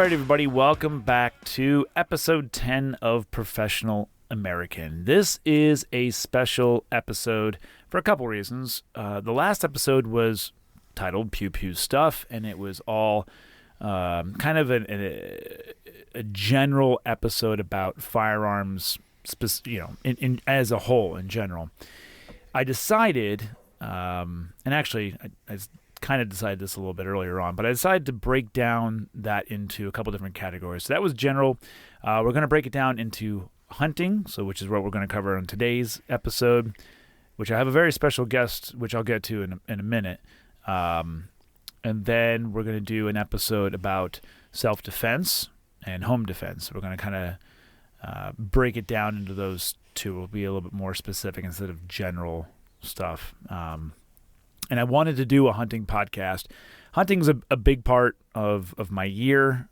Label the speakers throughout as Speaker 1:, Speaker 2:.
Speaker 1: right, everybody, welcome back to episode 10 of Professional American. This is a special episode for a couple reasons. The last episode was titled Pew Pew Stuff, and it was all kind of a general episode about firearms, as a whole, in general. I decided, and actually I kind of decided this a little bit earlier on, but I decided to break down that into a couple different categories. So that was general. We're going to break it down into hunting, which is what we're going to cover on today's episode, which I have a very special guest, which I'll get to in a minute. And then we're going to do an episode about self-defense and home defense. We're going to kind of break it down into those two. We'll be a little bit more specific instead of general stuff. And I wanted to do a hunting podcast. Hunting's a big part of my year.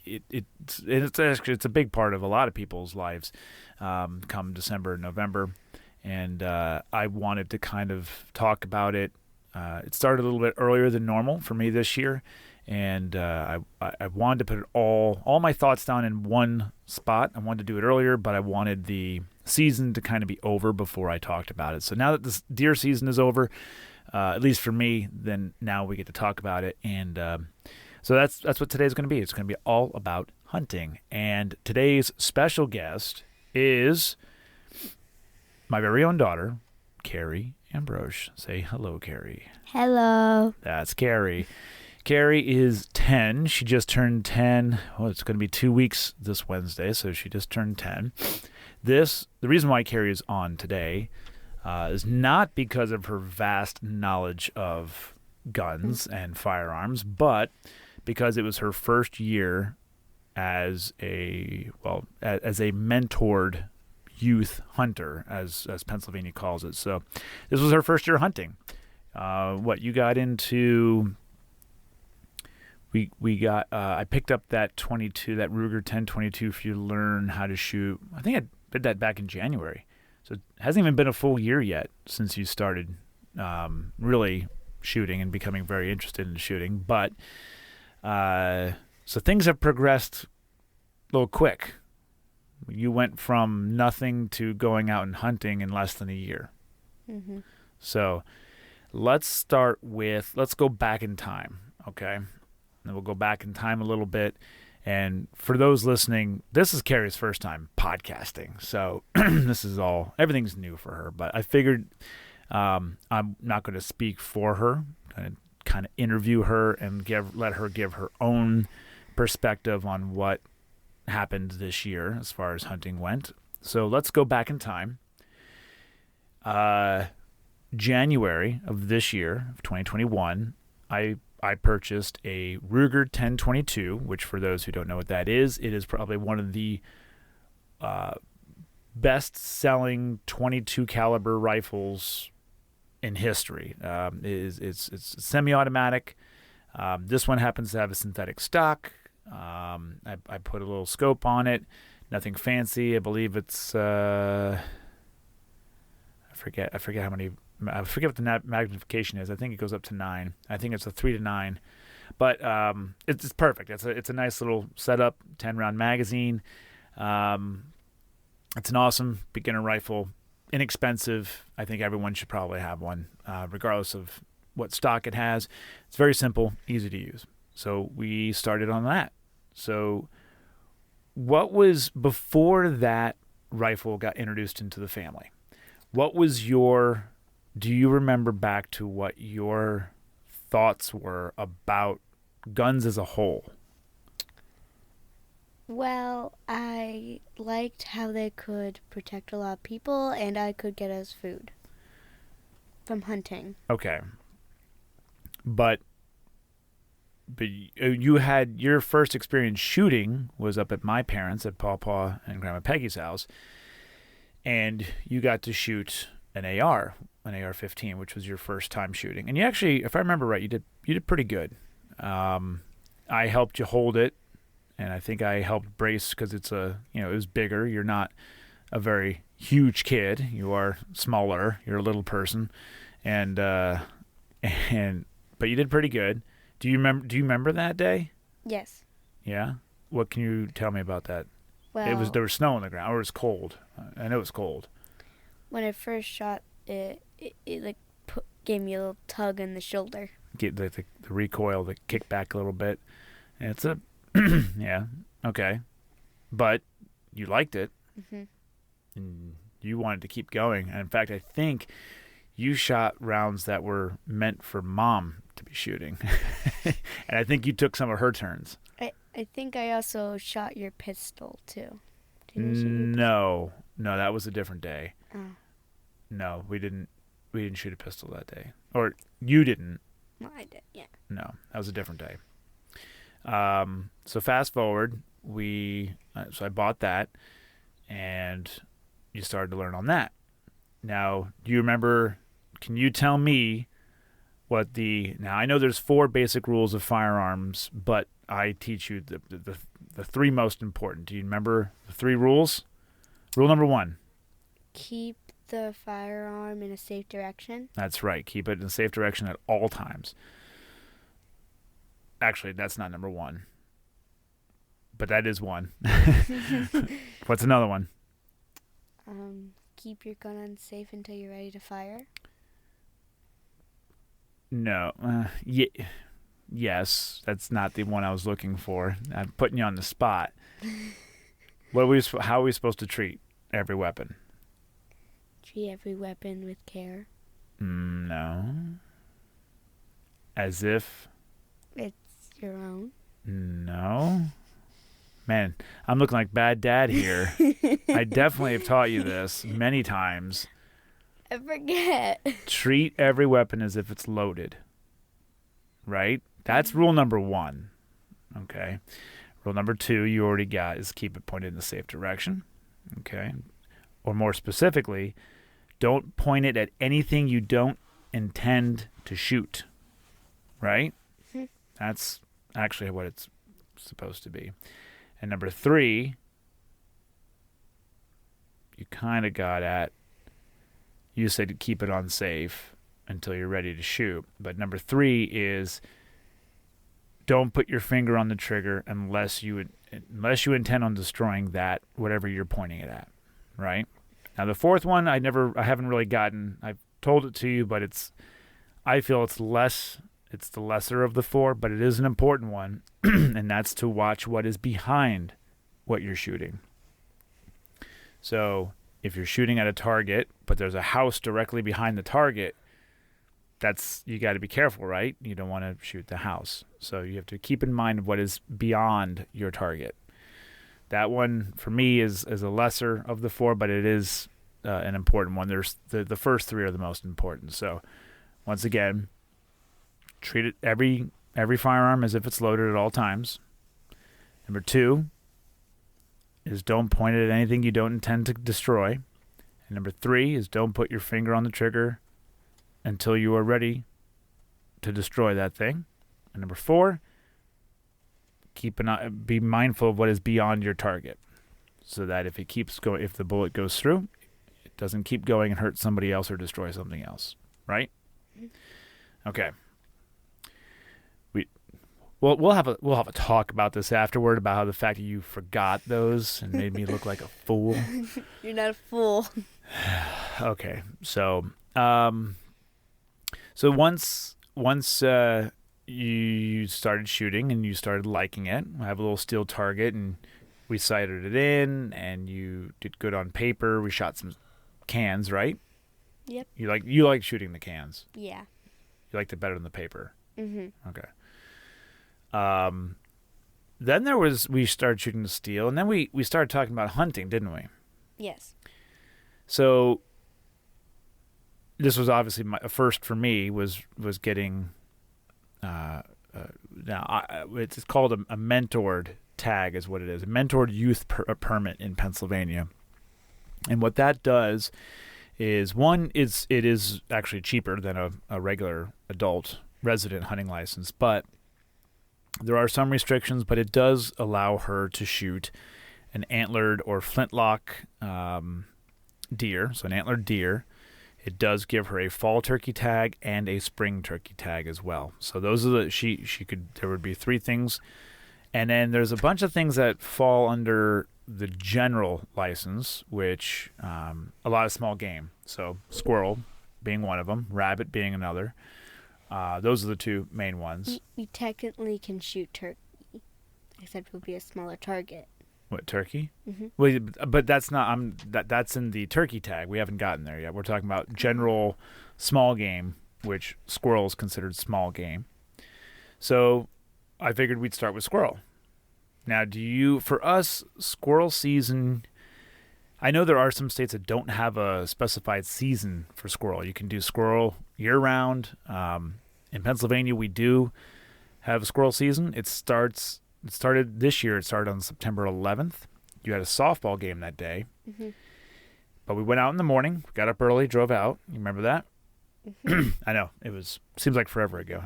Speaker 1: It's a big part of a lot of people's lives come December and November. And I wanted to kind of talk about it. It started a little bit earlier than normal for me this year. And I wanted to put all my thoughts down in one spot. I wanted to do it earlier, but I wanted the season to kind of be over before I talked about it. So now that this deer season is over, at least for me, then now we get to talk about it. And so that's what today's going to be. It's going to be all about hunting. And today's special guest is my very own daughter, Carrie Ambrose. Say hello, Carrie.
Speaker 2: Hello.
Speaker 1: That's Carrie. Carrie is 10. She just turned 10. Well, it's going to be 2 weeks this Wednesday, so she just turned 10. The reason why Carrie is on today is not because of her vast knowledge of guns and firearms, but because it was her first year as a mentored youth hunter, as Pennsylvania calls it. So this was her first year hunting. You got into... I picked up that .22, that Ruger 10/22 for you to learn how to shoot. I think I did that back in January. So it hasn't even been a full year yet since you started really shooting and becoming very interested in shooting. But so things have progressed a little quick. You went from nothing to going out and hunting in less than a year. Mm-hmm. So let's go back in time, okay? And we'll go back in time a little bit. And for those listening, this is Carrie's first time podcasting. So everything's new for her. But I figured I'm not going to speak for her. I'm going to kind of interview her and let her give her own perspective on what happened this year as far as hunting went. So let's go back in time. January of this year, of 2021, I purchased a Ruger 10/22, which for those who don't know what that is, it is probably one of the best-selling .22 caliber rifles in history. It's semi-automatic. This one happens to have a synthetic stock. I put a little scope on it. Nothing fancy. I believe it's I forget how many. I forget what the magnification is. I think it goes up to 9. I think it's a 3-9, but it's perfect. It's a nice little setup. 10-round magazine. It's an awesome beginner rifle. Inexpensive. I think everyone should probably have one, regardless of what stock it has. It's very simple, easy to use. So we started on that. So what was before that rifle got introduced into the family? Do you remember back to what your thoughts were about guns as a whole?
Speaker 2: Well, I liked how they could protect a lot of people, and I could get us food from hunting.
Speaker 1: Okay. But you had your first experience shooting was up at my parents, at Pawpaw and Grandma Peggy's house, and you got to shoot an AR-15, which was your first time shooting. And you actually, if I remember right, you did pretty good. I helped you hold it, and I think I helped brace because it was bigger. You're not a very huge kid. You are smaller. You're a little person, but you did pretty good. Do you remember that day?
Speaker 2: Yes.
Speaker 1: Yeah. What can you tell me about that?
Speaker 2: Well,
Speaker 1: There was snow on the ground, or it was cold. I know it was cold.
Speaker 2: when I first shot it, it like gave me a little tug in the shoulder.
Speaker 1: Get the recoil, the kick back a little bit. And it's a yeah, okay, but you liked it, and you wanted to keep going. And in fact, I think you shot rounds that were meant for Mom to be shooting, and I think you took some of her turns.
Speaker 2: I think I also shot your pistol too. Didn't you shoot your pistol?
Speaker 1: No, that was a different day.
Speaker 2: Oh.
Speaker 1: No, we didn't shoot a pistol that day, or you didn't.
Speaker 2: Well, I did. Yeah.
Speaker 1: No, that was a different day. So fast forward, so I bought that, and you started to learn on that. Now, do you remember? Can you tell me what now? I know there's 4 basic rules of firearms, but I teach you the 3 most important. Do you remember the 3 rules? Rule number 1.
Speaker 2: Keep the firearm in a safe direction.
Speaker 1: That's right. Keep it in a safe direction at all times. Actually, that's not number 1. But that is 1. What's another one?
Speaker 2: Keep your gun unsafe until you're ready to fire.
Speaker 1: No. Yes, that's not the one I was looking for. I'm putting you on the spot. How are we supposed to treat every weapon?
Speaker 2: Treat every weapon with care.
Speaker 1: No. As if...
Speaker 2: It's your own.
Speaker 1: No. Man, I'm looking like bad dad here. I definitely have taught you this many times.
Speaker 2: I forget.
Speaker 1: Treat every weapon as if it's loaded. Right? That's rule number 1. Okay. Rule number 2 you already got is keep it pointed in the safe direction. Okay. Or more specifically, don't point it at anything you don't intend to shoot. Right? That's actually what it's supposed to be. And number 3, you kind of got at, you said to keep it unsafe until you're ready to shoot. But number 3 is don't put your finger on the trigger unless you intend on destroying that, whatever you're pointing it at. Right? Now the 4th one, I haven't really gotten. I've told it to you, but I feel it's the lesser of the 4, but it is an important one, and that's to watch what is behind what you're shooting. So if you're shooting at a target, but there's a house directly behind the target, you got to be careful, right? You don't want to shoot the house. So you have to keep in mind what is beyond your target. That one, for me, is a lesser of the 4, but it is an important one. There's the first 3 are the most important. So once again, treat it every firearm as if it's loaded at all times. Number 2 is don't point it at anything you don't intend to destroy. And number 3 is don't put your finger on the trigger until you are ready to destroy that thing. And number 4, be mindful of what is beyond your target, so that if the bullet goes through, it doesn't keep going and hurt somebody else or destroy something else. Right? Okay. We'll have a talk about this afterward, about how the fact that you forgot those and made me look like a fool.
Speaker 2: You're not a fool.
Speaker 1: Okay, so once you started shooting and you started liking it, I have a little steel target, and we sighted it in, and you did good on paper. We shot some cans, right?
Speaker 2: Yep.
Speaker 1: You like shooting the cans.
Speaker 2: Yeah.
Speaker 1: You liked it better than the paper. Okay. Then we started shooting the steel, and then we started talking about hunting, didn't we?
Speaker 2: Yes.
Speaker 1: So this was obviously a first for me, was getting, it's called a mentored tag is what it is, a mentored youth permit in Pennsylvania. And what that does is, it is actually cheaper than a regular adult resident hunting license, but there are some restrictions, but it does allow her to shoot an antlered or flintlock deer. So an antlered deer it does give her a fall turkey tag and a spring turkey tag as well. So those are there would be 3 things. And then there's a bunch of things that fall under the general license, which a lot of small game. So squirrel being one of them, rabbit being another. Those are the 2 main ones.
Speaker 2: We technically can shoot turkey, except it would be a smaller target.
Speaker 1: What, turkey?
Speaker 2: Mm-hmm.
Speaker 1: Well, but that's not. That's in the turkey tag. We haven't gotten there yet. We're talking about general small game, which squirrel is considered small game. So I figured we'd start with squirrel. Now, for us, squirrel season, I know there are some states that don't have a specified season for squirrel. You can do squirrel year-round. In Pennsylvania, we do have a squirrel season. It started this year. It started on September 11th. You had a softball game that day.
Speaker 2: Mm-hmm.
Speaker 1: But we went out in the morning, got up early, drove out. You remember that?
Speaker 2: Mm-hmm.
Speaker 1: I know. Seems like forever ago.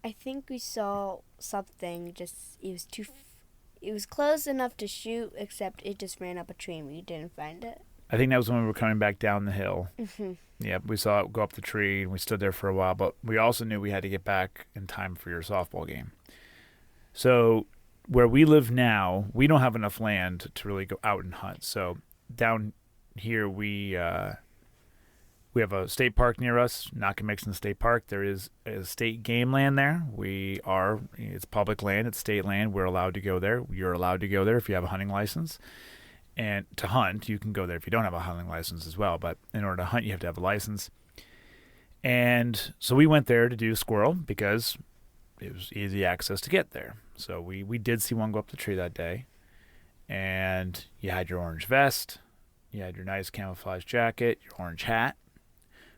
Speaker 2: I think we saw something, it was close enough to shoot, except it just ran up a tree and we didn't find it.
Speaker 1: I think that was when we were coming back down the hill.
Speaker 2: Mm-hmm.
Speaker 1: Yeah, we saw it go up the tree and we stood there for a while, but we also knew we had to get back in time for your softball game. So where we live now, we don't have enough land to really go out and hunt. So down here, we have a state park near us, Nockamixon State Park. There is a state game land there. It's public land, it's state land. We're allowed to go there. You're allowed to go there if you have a hunting license. And to hunt, you can go there if you don't have a hunting license as well. But in order to hunt, you have to have a license. And so we went there to do squirrel because it was easy access to get there. So we did see one go up the tree that day. And you had your orange vest. You had your nice camouflage jacket, your orange hat.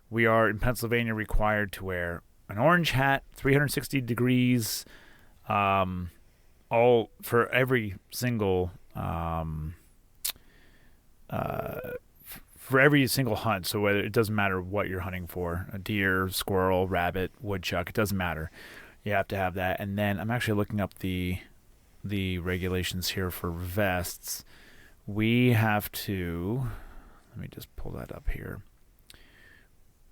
Speaker 1: We are in Pennsylvania required to wear an orange hat, 360 degrees, all for every single hunt. So whether it doesn't matter what you're hunting for, a deer, squirrel, rabbit, woodchuck, it doesn't matter. You have to have that. And then I'm actually looking up the regulations here for vests. We have to, let me just pull that up here.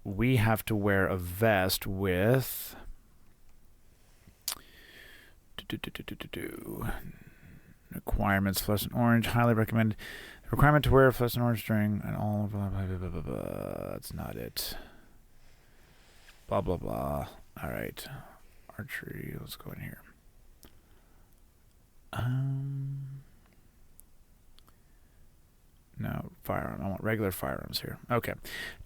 Speaker 1: We have to wear a vest with requirements: fluorescent orange, highly recommended. Requirement to wear fluorescent orange during and all blah, blah, blah, blah, blah, blah. That's not it. Blah blah blah. All right, archery. Let's go in here. No, firearm. I want regular firearms here. Okay.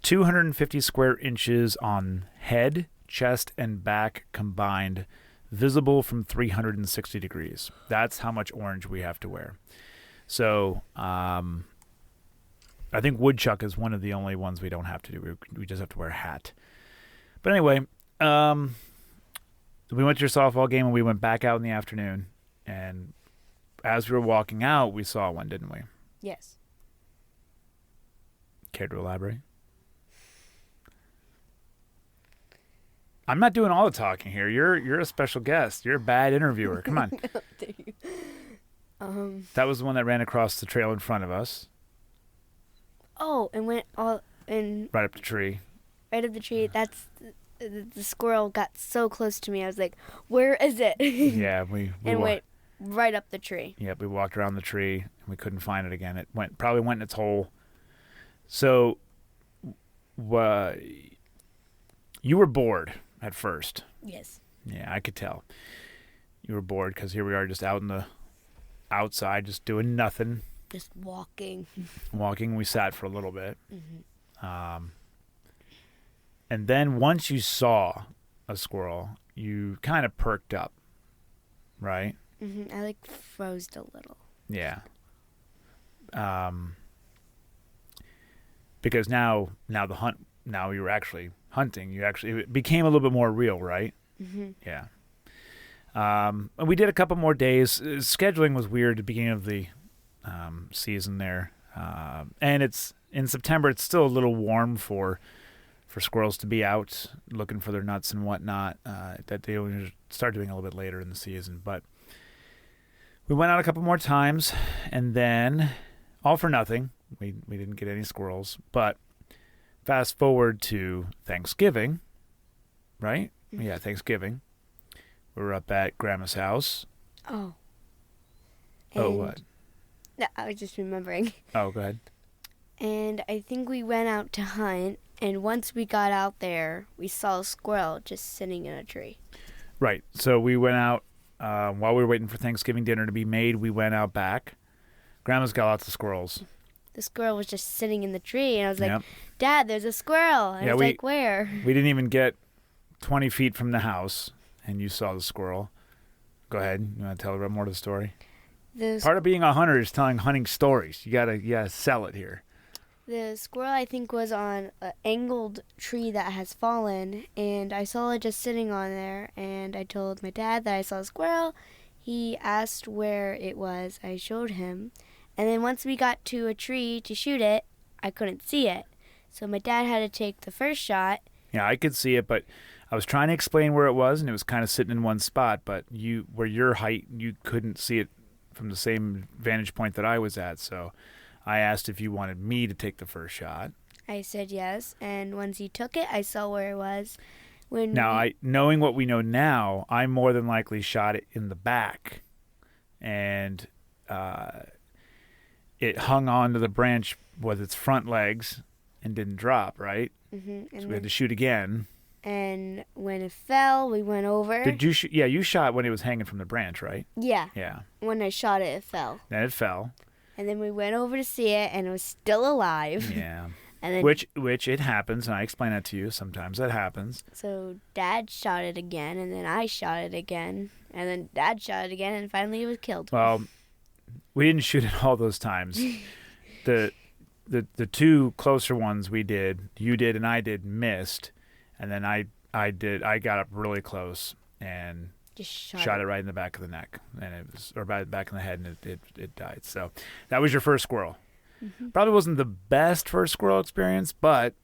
Speaker 1: 250 square inches on head, chest, and back combined, visible from 360 degrees. That's how much orange we have to wear. So, I think woodchuck is one of the only ones we don't have to do. We just have to wear a hat. But anyway, we went to your softball game and we went back out in the afternoon. And as we were walking out, we saw one, didn't we?
Speaker 2: Yes.
Speaker 1: Care to elaborate? I'm not doing all the talking here. You're a special guest. You're a bad interviewer. Come on. That was the one that ran across the trail in front of us.
Speaker 2: Oh, and went all in
Speaker 1: right up the tree.
Speaker 2: Right up the tree. That's the squirrel got so close to me. I was like, "Where is it?"
Speaker 1: Yeah, we
Speaker 2: went right up the tree.
Speaker 1: Yep, we walked around the tree and we couldn't find it again. It probably went in its hole. So, you were bored at first.
Speaker 2: Yes.
Speaker 1: Yeah, I could tell. You were bored because here we are just out in the outside, just doing nothing.
Speaker 2: Just walking.
Speaker 1: We sat for a little bit.
Speaker 2: Mm-hmm.
Speaker 1: And then once you saw a squirrel, you kind of perked up, right?
Speaker 2: Mm-hmm. I froze a little.
Speaker 1: Yeah. Because now you were actually hunting. It became a little bit more real, right?
Speaker 2: Mm-hmm.
Speaker 1: Yeah. And we did a couple more days. Scheduling was weird at the beginning of the season there. And it's in September. It's still a little warm for squirrels to be out looking for their nuts and whatnot. That they start doing a little bit later in the season. But we went out a couple more times, and then all for nothing. We didn't get any squirrels, but fast forward to Thanksgiving, right? Yeah, Thanksgiving. We were up at Grandma's house.
Speaker 2: Oh.
Speaker 1: Oh, what?
Speaker 2: No, I was just remembering.
Speaker 1: Oh, go ahead.
Speaker 2: And I think we went out to hunt, and once we got out there, we saw a squirrel just sitting in a tree.
Speaker 1: Right. So we went out while we were waiting for Thanksgiving dinner to be made. We went out back. Grandma's got lots of squirrels.
Speaker 2: The squirrel was just sitting in the tree, and I was like,
Speaker 1: Yep.
Speaker 2: Dad, there's a squirrel. And I was like, where?
Speaker 1: We didn't even get 20 feet from the house, and you saw the squirrel. Go ahead. You want to tell a bit more of the story? Part of being a hunter is telling hunting stories. You gotta sell it here.
Speaker 2: The squirrel, I think, was on an angled tree that has fallen, and I saw it just sitting on there, and I told my dad that I saw a squirrel. He asked where it was. I showed him, and then once we got to a tree to shoot it, I couldn't see it. So my dad had to take the first shot.
Speaker 1: Yeah, I could see it, but I was trying to explain where it was, and it was kind of sitting in one spot, but where your height, you couldn't see it from the same vantage point that I was at, so I asked if you wanted me to take the first shot.
Speaker 2: I said yes, and once he took it, I saw where it was.
Speaker 1: Knowing what we know now, I more than likely shot it in the back, and it hung onto the branch with its front legs and didn't drop, right?
Speaker 2: Mm-hmm.
Speaker 1: So we had to shoot again.
Speaker 2: And when it fell, we went over.
Speaker 1: Did you shoot? Yeah, you shot when it was hanging from the branch, right?
Speaker 2: Yeah.
Speaker 1: Yeah.
Speaker 2: When I shot it, it fell.
Speaker 1: Then it fell.
Speaker 2: And then we went over to see it, and it was still alive.
Speaker 1: Yeah.
Speaker 2: And then,
Speaker 1: which it happens, and I explain that to you. Sometimes that happens.
Speaker 2: So Dad shot it again, and then I shot it again, and then Dad shot it again, and finally it was killed.
Speaker 1: Well, we didn't shoot it all those times. The two closer ones you did, and I did, missed, and then I got up really close and
Speaker 2: just
Speaker 1: shot it right in the back of the neck, and it was, or back in the head, and it died. So that was your first squirrel. Mm-hmm. Probably wasn't the best first squirrel experience, but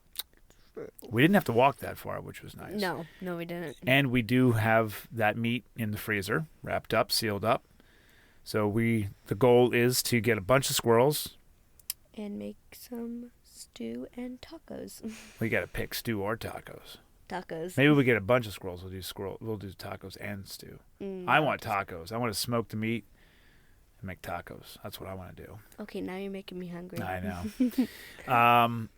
Speaker 1: we didn't have to walk that far, which was nice.
Speaker 2: No, we didn't.
Speaker 1: And we do have that meat in the freezer, wrapped up, sealed up. So the goal is to get a bunch of squirrels
Speaker 2: and make some stew and tacos.
Speaker 1: We got to pick stew or tacos.
Speaker 2: Tacos.
Speaker 1: Maybe we get a bunch of squirrels. We'll do tacos and stew. I want tacos. I want to smoke the meat and make tacos. That's what I want to do.
Speaker 2: Okay, now you're making me hungry.
Speaker 1: I know.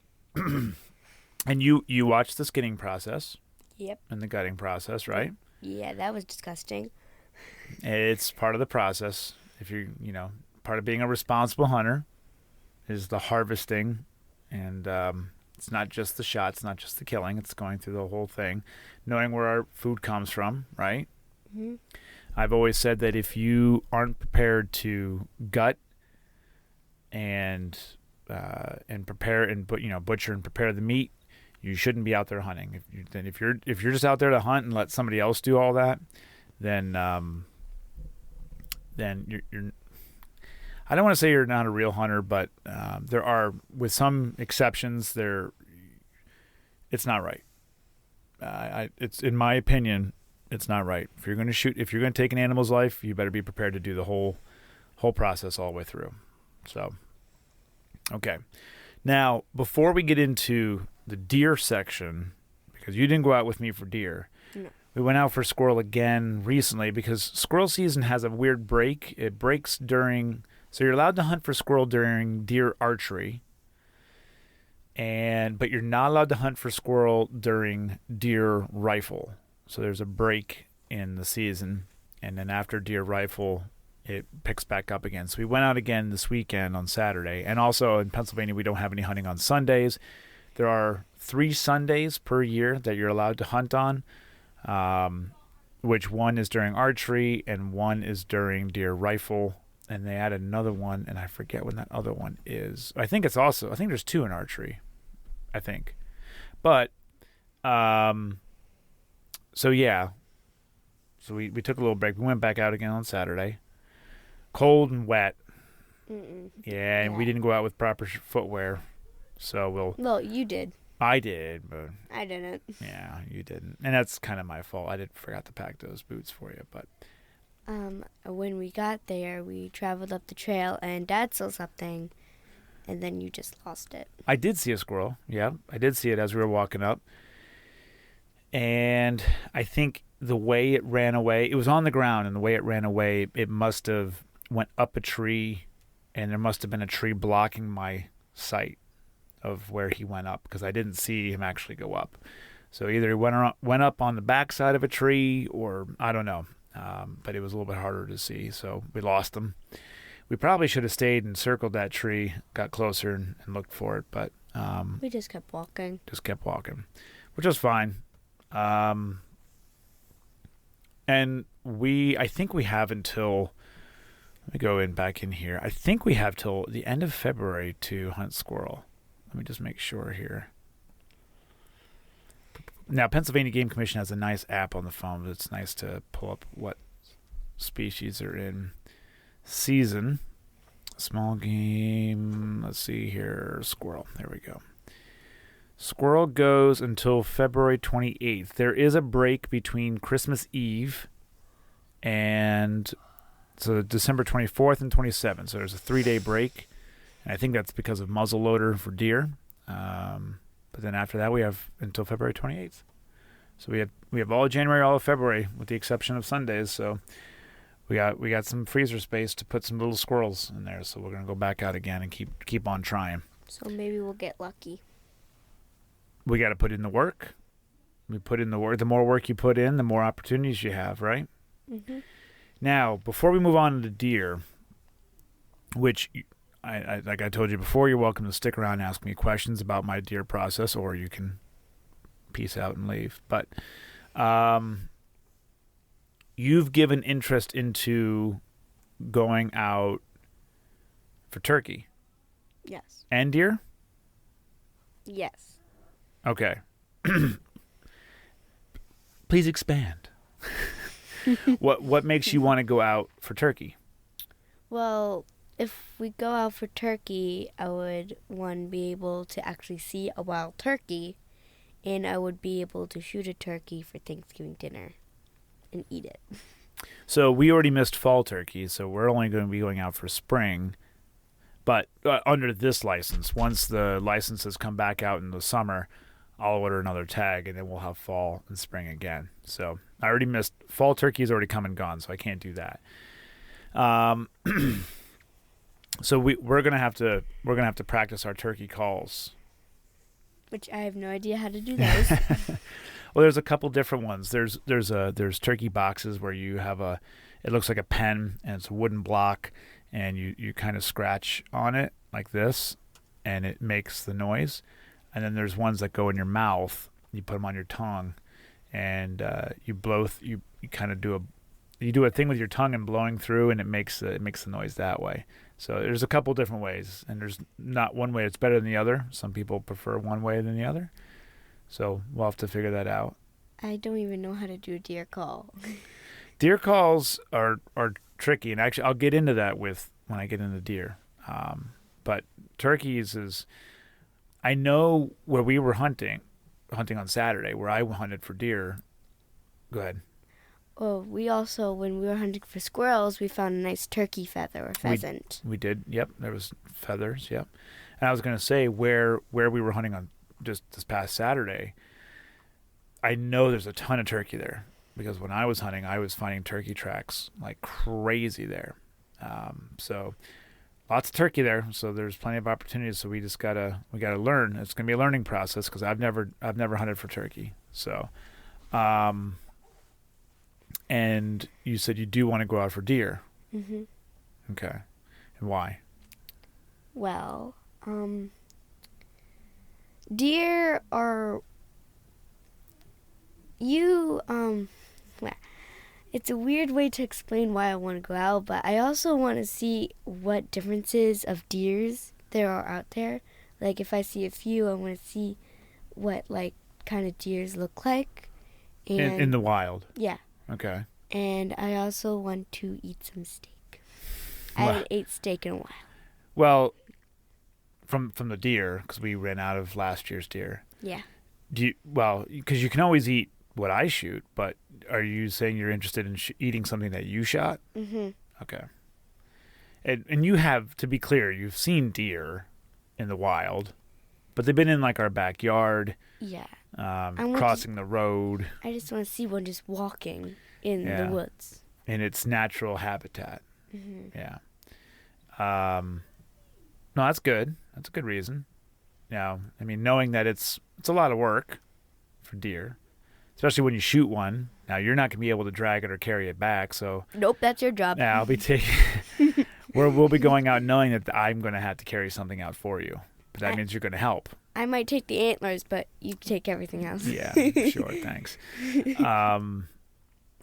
Speaker 1: And you watched the skinning process.
Speaker 2: Yep.
Speaker 1: And the gutting process, right?
Speaker 2: Yeah, that was disgusting.
Speaker 1: It's part of the process. If part of being a responsible hunter is the harvesting, and it's not just the shots, not just the killing. It's going through the whole thing, knowing where our food comes from, right? Mm-hmm. I've always said that if you aren't prepared to gut and prepare and butcher and prepare the meat, you shouldn't be out there hunting. If you're just out there to hunt and let somebody else do all that, then you're I don't want to say you're not a real hunter, but there are, with some exceptions, it's not right. It's, in my opinion, it's not right. If you're going to take an animal's life, you better be prepared to do the whole process all the way through. So, okay. Now, before we get into the deer section, because you didn't go out with me for deer, no. We went out for squirrel again recently because squirrel season has a weird break. It breaks so you're allowed to hunt for squirrel during deer archery, but you're not allowed to hunt for squirrel during deer rifle. So there's a break in the season, and then after deer rifle, it picks back up again. So we went out again this weekend on Saturday, and also in Pennsylvania, we don't have any hunting on Sundays. There are 3 Sundays per year that you're allowed to hunt on, which one is during archery and one is during deer rifle. And they added another one, and I forget when that other one is. I think there's 2 in archery, I think. But, so yeah. So we took a little break. We went back out again on Saturday. Cold and wet.
Speaker 2: Mm-mm.
Speaker 1: Yeah, and we didn't go out with proper footwear. So
Speaker 2: Well, you did.
Speaker 1: I did, but
Speaker 2: I didn't.
Speaker 1: Yeah, you didn't. And that's kind of my fault. I forgot to pack those boots for you, but...
Speaker 2: When we got there, we traveled up the trail, and Dad saw something and then you just lost it.
Speaker 1: I did see a squirrel. Yeah, I did see it as we were walking up. And I think the way it ran away, it was on the ground, and the way it ran away, it must have went up a tree, and there must have been a tree blocking my sight of where he went up, because I didn't see him actually go up. So either he went up on the backside of a tree, or I don't know. But it was a little bit harder to see, so we lost him. We probably should have stayed and circled that tree, got closer and looked for it, but
Speaker 2: we just kept walking.
Speaker 1: Which was fine. And I think we have until, let me go back in here. I think we have till the end of February to hunt squirrel. Let me just make sure here. Now, Pennsylvania Game Commission has a nice app on the phone, but it's nice to pull up what species are in season. Small game, let's see here, squirrel. There we go. Squirrel goes until February 28th. There is a break between Christmas Eve and so December 24th and 27th. So there's a 3-day break. And I think that's because of muzzleloader for deer. But then after that, we have until February 28th. So we have all of January, all of February, with the exception of Sundays. So we got some freezer space to put some little squirrels in there. So we're gonna go back out again and keep on trying.
Speaker 2: So maybe we'll get lucky.
Speaker 1: We got to put in the work. We put in the work. The more work you put in, the more opportunities you have, right?
Speaker 2: Mm-hmm.
Speaker 1: Now, before we move on to deer, which I like I told you before, you're welcome to stick around and ask me questions about my deer process, or you can peace out and leave. But you've given interest into going out for turkey.
Speaker 2: Yes.
Speaker 1: And deer?
Speaker 2: Yes.
Speaker 1: Okay. Please expand. What makes you want to go out for turkey?
Speaker 2: Well, if we go out for turkey, I would, one, be able to actually see a wild turkey, and I would be able to shoot a turkey for Thanksgiving dinner and eat it.
Speaker 1: So we already missed fall turkey, so we're only going to be going out for spring. But under this license, once the licenses come back out in the summer, I'll order another tag, and then we'll have fall and spring again. So I already missed fall turkey is already come and gone, so I can't do that. So we're gonna have to practice our turkey calls,
Speaker 2: which I have no idea how to do those.
Speaker 1: Well, there's a couple different ones. There's turkey boxes where you have it looks like a pen, and it's a wooden block, and you kind of scratch on it like this, and it makes the noise. And then there's ones that go in your mouth. You put them on your tongue, and you blow. You kind of do a thing with your tongue and blowing through, and it makes the noise that way. So there's a couple different ways, and there's not one way that's better than the other. Some people prefer one way than the other. So we'll have to figure that out.
Speaker 2: I don't even know how to do a deer call.
Speaker 1: Deer calls are tricky, and actually I'll get into that when I get into deer. But turkeys is, I know where we were hunting on Saturday, where I hunted for deer. Go ahead.
Speaker 2: Well, we also, when we were hunting for squirrels, we found a nice turkey feather or pheasant.
Speaker 1: We did, yep. There was feathers, yep. And I was going to say where we were hunting on just this past Saturday, I know there's a ton of turkey there, because when I was hunting, I was finding turkey tracks like crazy there. So lots of turkey there, so there's plenty of opportunities. So we gotta learn. It's gonna be a learning process, because I've never hunted for turkey. So, and you said you do want to go out for deer.
Speaker 2: Mm-hmm.
Speaker 1: Okay, and why?
Speaker 2: Well, deer are it's a weird way to explain why I want to go out, but I also want to see what differences of deers there are out there. Like, if I see a few, I want to see what, like, kind of deers look like. And
Speaker 1: in the wild?
Speaker 2: Yeah.
Speaker 1: Okay.
Speaker 2: And I also want to eat some steak. I haven't ate steak in a while.
Speaker 1: Well, from the deer, because we ran out of last year's deer.
Speaker 2: Yeah.
Speaker 1: Because you can always eat what I shoot, but are you saying you're interested in eating something that you shot?
Speaker 2: Mm-hmm.
Speaker 1: Okay. And you have, to be clear, you've seen deer. in the wild, but they've been in like our backyard,
Speaker 2: Yeah.
Speaker 1: crossing the road.
Speaker 2: I just want to see one just walking in the woods.
Speaker 1: In its natural habitat.
Speaker 2: Mm-hmm.
Speaker 1: Yeah. No, that's good. That's a good reason. Now, I mean, knowing that it's a lot of work for deer, especially when you shoot one. Now, you're not going to be able to drag it or carry it back, so...
Speaker 2: Nope, that's your job.
Speaker 1: Yeah, I'll be taking... we'll be going out knowing that I'm going to have to carry something out for you. But that means you're going to help.
Speaker 2: I might take the antlers, but you take everything else.
Speaker 1: Yeah, sure, thanks.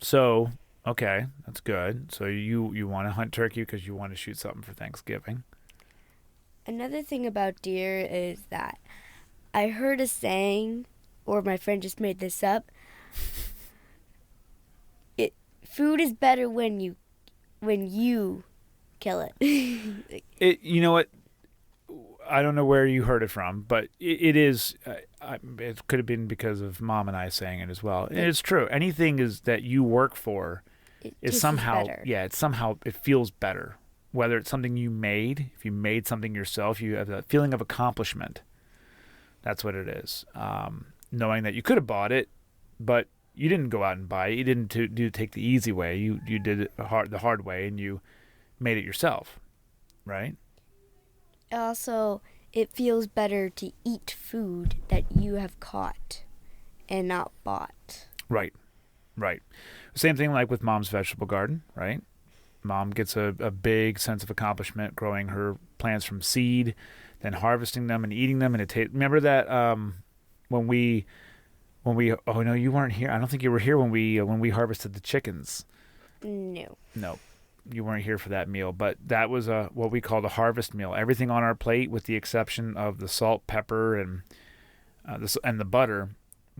Speaker 1: So, okay, that's good. So you want to hunt turkey because you want to shoot something for Thanksgiving.
Speaker 2: Another thing about deer is that I heard a saying, or my friend just made this up. Food is better when you kill it.
Speaker 1: You know what? I don't know where you heard it from, but it is. It could have been because of Mom and I saying it as well. And it's true. Anything is that you work for is somehow
Speaker 2: better.
Speaker 1: Yeah. It's somehow it feels better. Whether it's something you made, if you made something yourself, you have that feeling of accomplishment. That's what it is. Knowing that you could have bought it, but you didn't go out and buy it. You didn't take the easy way. You did it the hard way, and you made it yourself, right?
Speaker 2: Also, it feels better to eat food that you have caught and not bought.
Speaker 1: Right. Same thing like with Mom's vegetable garden, right? Mom gets a big sense of accomplishment growing her plants from seed, then harvesting them and eating them. And remember that when we oh no, you weren't here. I don't think you were here when we harvested the chickens.
Speaker 2: No,
Speaker 1: you weren't here for that meal. But that was what we call the harvest meal. Everything on our plate, with the exception of the salt, pepper, and the butter,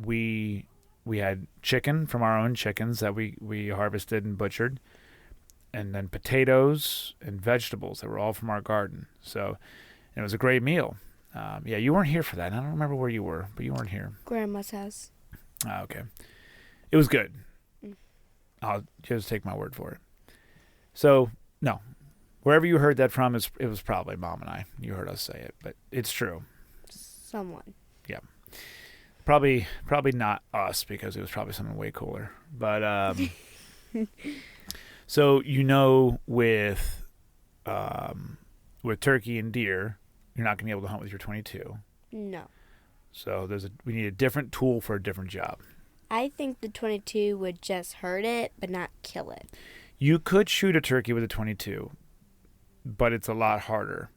Speaker 1: we had chicken from our own chickens that we harvested and butchered. And then potatoes and vegetables that were all from our garden. So it was a great meal. Yeah, you weren't here for that. I don't remember where you were, but you weren't here.
Speaker 2: Grandma's house.
Speaker 1: Okay. It was good. I'll just take my word for it. So, no. Wherever you heard that from, it was probably Mom and I. You heard us say it, but it's true.
Speaker 2: Someone.
Speaker 1: Yeah. Probably not us, because it was probably something way cooler. But, so, with turkey and deer, you're not going to be able to hunt with your .22.
Speaker 2: No.
Speaker 1: So we need a different tool for a different job.
Speaker 2: I think the .22 would just hurt it, but not kill it.
Speaker 1: You could shoot a turkey with a .22, but it's a lot harder.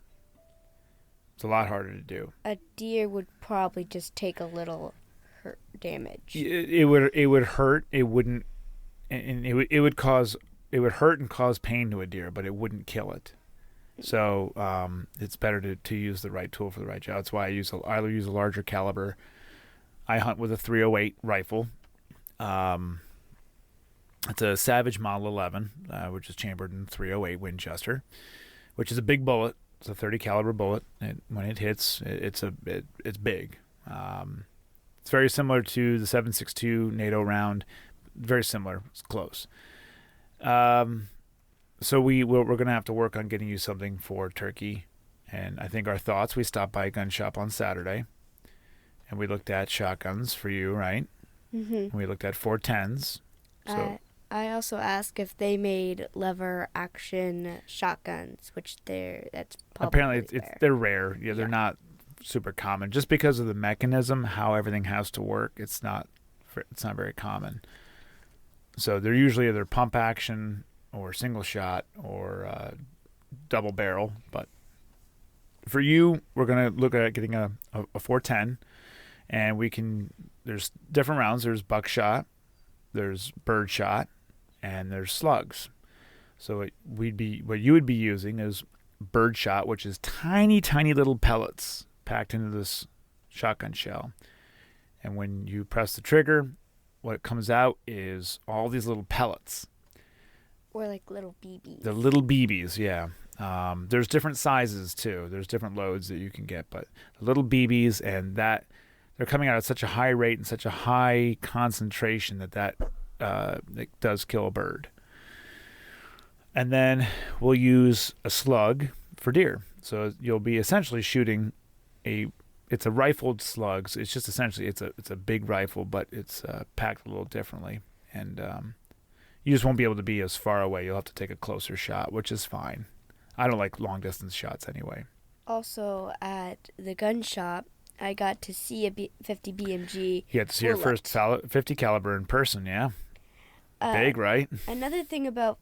Speaker 1: It's a lot harder to do.
Speaker 2: A deer would probably just take a little hurt damage.
Speaker 1: It would hurt. It wouldn't, and it would hurt and cause pain to a deer, but it wouldn't kill it. So it's better to use the right tool for the right job. That's why I use a larger caliber. I hunt with a .308 rifle. It's a Savage Model 11, which is chambered in .308 Winchester, which is a big bullet. It's a .30 caliber bullet. When it hits, it's big. It's very similar to the .762 NATO round. Very similar. It's close. So we're going to have to work on getting you something for turkey. And I think our thoughts, we stopped by a gun shop on Saturday, and we looked at shotguns for you, right? Mm-hmm. And we looked at 410s. So
Speaker 2: I also asked if they made lever action shotguns, which that's probably
Speaker 1: apparently they're rare. Yeah, they're not super common. Just because of the mechanism, how everything has to work, it's not very common. So they're usually either pump action or single shot or double barrel. But for you, we're going to look at getting a 410, and there's different rounds. There's buckshot, there's birdshot, and there's slugs. So what you would be using is birdshot, which is tiny, tiny little pellets packed into this shotgun shell. And when you press the trigger, what comes out is all these little pellets.
Speaker 2: Or like little BBs.
Speaker 1: The little BBs, yeah. There's different sizes too. There's different loads that you can get, but the little BBs, and that they're coming out at such a high rate and such a high concentration that it does kill a bird. And then we'll use a slug for deer. So you'll be essentially shooting it's a rifled slugs. It's just essentially it's a big rifle, but it's packed a little differently, and you just won't be able to be as far away. You'll have to take a closer shot, which is fine. I don't like long distance shots anyway.
Speaker 2: Also, at the gun shop, I got to see a 50 BMG.
Speaker 1: You had to see your first 50 caliber in person, yeah. Big, right?
Speaker 2: Another thing about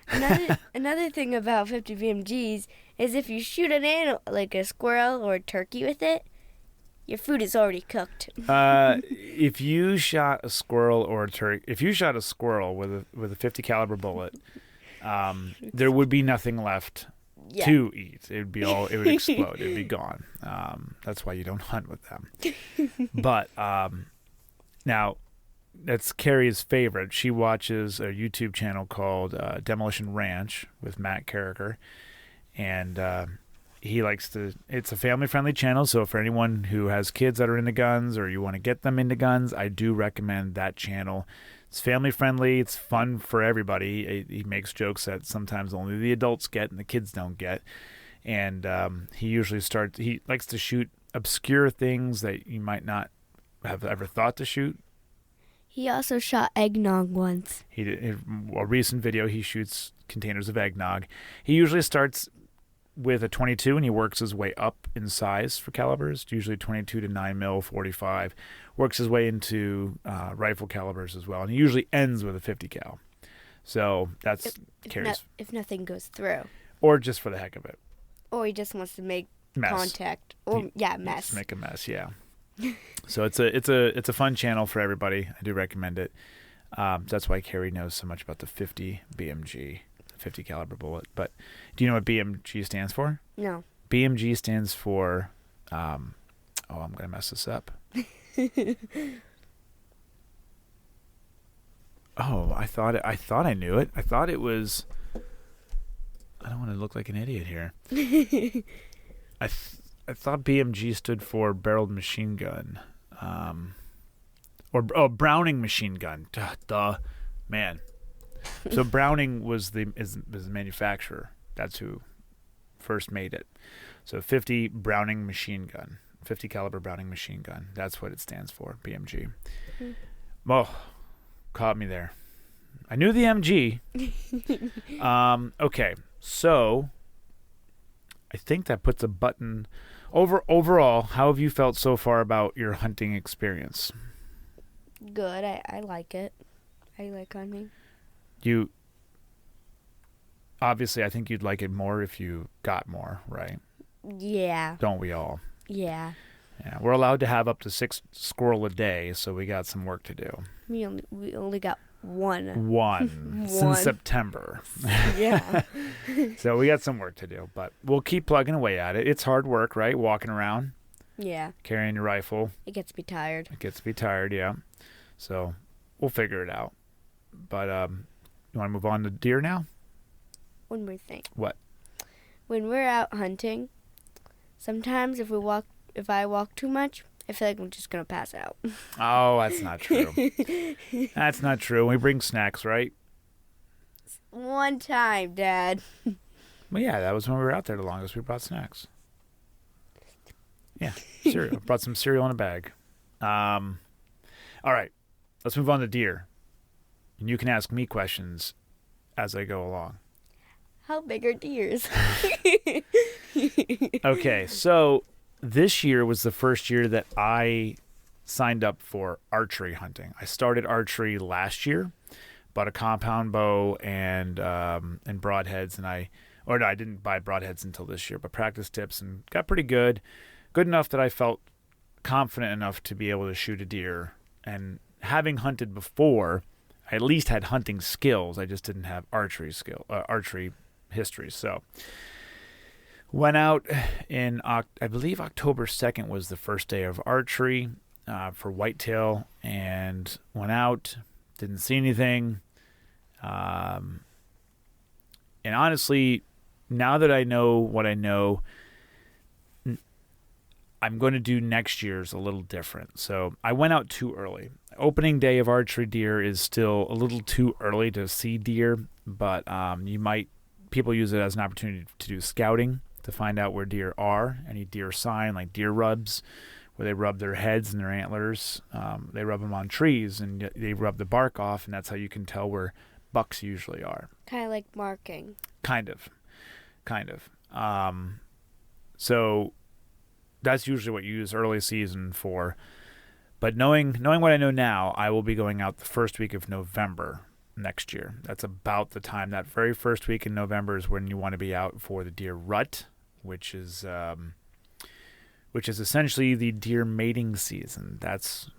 Speaker 2: 50 BMGs is if you shoot an animal like a squirrel or a turkey with it, your food is already cooked.
Speaker 1: If you shot a squirrel or a turkey, if you shot a squirrel with a 50 caliber bullet, there would be nothing left to eat. It would explode. It'd be gone. That's why you don't hunt with them. But now, that's Carrie's favorite. She watches a YouTube channel called Demolition Ranch with Matt Carricker, and he likes to. It's a family-friendly channel, so for anyone who has kids that are into guns or you want to get them into guns, I do recommend that channel. It's family-friendly. It's fun for everybody. He makes jokes that sometimes only the adults get and the kids don't get, and he likes to shoot obscure things that you might not have ever thought to shoot.
Speaker 2: He also shot eggnog once.
Speaker 1: He did a recent video. He shoots containers of eggnog. He usually starts with a 22 and he works his way up in size for calibers. Usually 22 to 9mm, 45. Works his way into rifle calibers as well, and he usually ends with a 50 cal. So that's Carrie's.
Speaker 2: If nothing goes through,
Speaker 1: or just for the heck of it,
Speaker 2: or he just wants to make contact, mess.
Speaker 1: Just make a mess, yeah. So it's a fun channel for everybody. I do recommend it. That's why Carrie knows so much about the 50 BMG, 50 caliber bullet. But do you know what BMG stands for?
Speaker 2: No.
Speaker 1: BMG stands for. I'm gonna mess this up. I thought I knew it. I thought it was. I don't want to look like an idiot here. I thought BMG stood for barreled machine gun, or Browning machine gun. Duh, man. So Browning is the manufacturer. That's who first made it. So 50 Browning machine gun, 50 caliber Browning machine gun. That's what it stands for, BMG. Mm-hmm. Oh, caught me there. I knew the MG. Okay, so I think that puts a button. Overall, how have you felt so far about your hunting experience?
Speaker 2: Good. I like it. I like hunting.
Speaker 1: Obviously, I think you'd like it more if you got more, right?
Speaker 2: Yeah.
Speaker 1: Don't we all?
Speaker 2: Yeah.
Speaker 1: Yeah. We're allowed to have up to 6 squirrel a day, so we got some work to do.
Speaker 2: We only got one.
Speaker 1: One. Since September.
Speaker 2: Yeah.
Speaker 1: So we got some work to do, but we'll keep plugging away at it. It's hard work, right? Walking around.
Speaker 2: Yeah.
Speaker 1: Carrying your rifle.
Speaker 2: It gets me tired.
Speaker 1: Yeah. So we'll figure it out. But you want to move on to deer now?
Speaker 2: One more thing.
Speaker 1: What?
Speaker 2: When we're out hunting, sometimes if I walk too much, I feel like I'm just going to pass out.
Speaker 1: Oh, that's not true. That's not true. We bring snacks, right?
Speaker 2: One time, Dad.
Speaker 1: Well, yeah, that was when we were out there the longest. We brought snacks. Yeah, cereal. Brought some cereal in a bag. All right, let's move on to deer. And you can ask me questions as I go along.
Speaker 2: How big are deers?
Speaker 1: Okay, so this year was the first year that I signed up for archery hunting. I started archery last year, bought a compound bow and broadheads, and I didn't buy broadheads until this year, but practice tips and got pretty good enough that I felt confident enough to be able to shoot a deer. And having hunted before, I at least had hunting skills. I just didn't have archery history. So went out in, I believe October 2nd was the first day of archery for whitetail, and went out, didn't see anything. And honestly, now that I know what I know, I'm going to do next year's a little different. So I went out too early. Opening day of archery deer is still a little too early to see deer, but people use it as an opportunity to do scouting. to find out where deer are, any deer sign, like deer rubs, where they rub their heads and their antlers. They rub them on trees, and they rub the bark off, and that's how you can tell where bucks usually are.
Speaker 2: Kind of like marking.
Speaker 1: Kind of. So that's usually what you use early season for. But knowing what I know now, I will be going out the first week of November next year. That's about the time. That very first week in November is when you want to be out for the deer rut, which is essentially the deer mating season. That's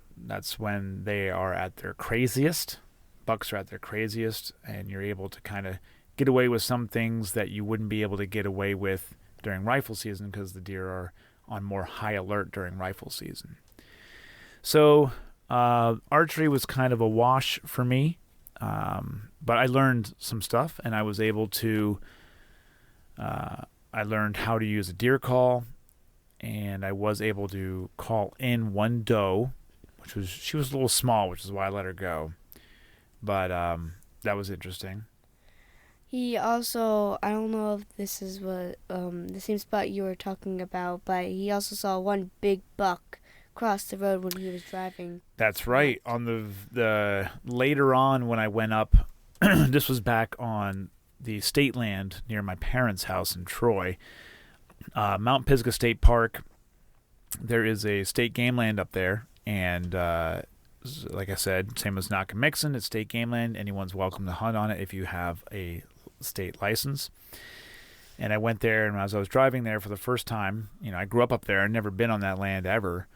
Speaker 1: when they are at their craziest. Bucks are at their craziest, and you're able to kind of get away with some things that you wouldn't be able to get away with during rifle season because the deer are on more high alert during rifle season. So archery was kind of a wash for me, but I learned some stuff, and I was able to. I learned how to use a deer call, and I was able to call in one doe, she was a little small, which is why I let her go. But that was interesting.
Speaker 2: He also, I don't know if this is what the same spot you were talking about, but he also saw one big buck cross the road when he was driving.
Speaker 1: That's right. On the later on when I went up, this was back on the state land near my parents' house in Troy, Mount Pisgah State Park. There is a state game land up there, and like I said, same as Knock-and-Mixon, it's state game land. Anyone's welcome to hunt on it if you have a state license. And I went there, and as I was driving there for the first time, I grew up there. I'd never been on that land ever.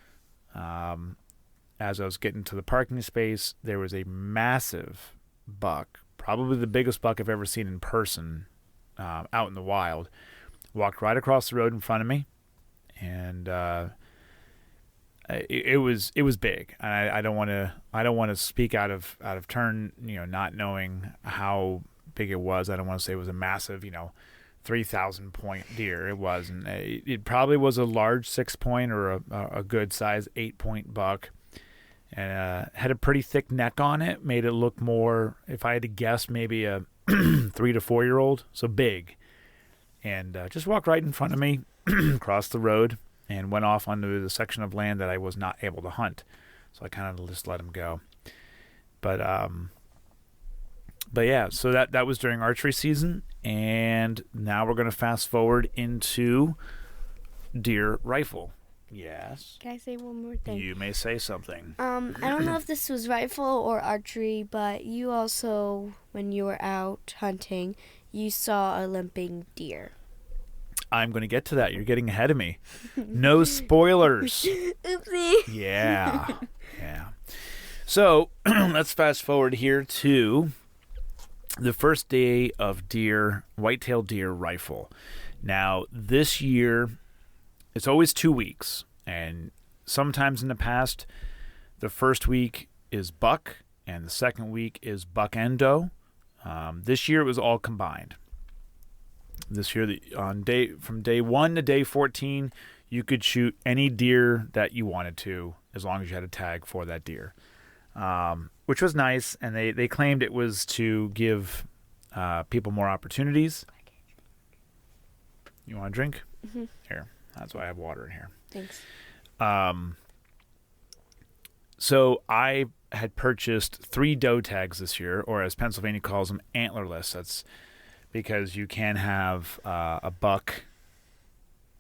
Speaker 1: As I was getting to the parking space, there was a massive buck, probably the biggest buck I've ever seen in person, out in the wild. Walked right across the road in front of me, and it was big. And I don't want to speak out of turn, not knowing how big it was. I don't want to say it was a massive, 3,000 point deer. It wasn't. It probably was a large 6-point or a good size 8-point buck, and had a pretty thick neck on it. Made it look more, if I had to guess, maybe a 3 to 4 year old. So big, and just walked right in front of me, crossed the road, and went off onto the section of land that I was not able to hunt. So I kind of just let him go. But yeah, so that was during archery season, and now we're going to fast forward into deer rifle. Yes.
Speaker 2: Can I say one more thing?
Speaker 1: You may say something.
Speaker 2: I don't know if this was rifle or archery, but you also, when you were out hunting, you saw a limping deer.
Speaker 1: I'm going to get to that. You're getting ahead of me. No spoilers.
Speaker 2: Oopsie.
Speaker 1: Yeah. So let's fast forward here to the first day of whitetail deer rifle. Now, this year, it's always 2 weeks. And sometimes in the past, the first week is buck, and the second week is buck and doe. This year, it was all combined. This year, from day 1 to day 14, you could shoot any deer that you wanted to, as long as you had a tag for that deer. Which was nice, and they claimed it was to give people more opportunities. You want a drink?
Speaker 2: Mm-hmm.
Speaker 1: Here, that's why I have water in here.
Speaker 2: Thanks.
Speaker 1: So I had purchased 3 doe tags this year, or as Pennsylvania calls them, antlerless. That's because you can have a buck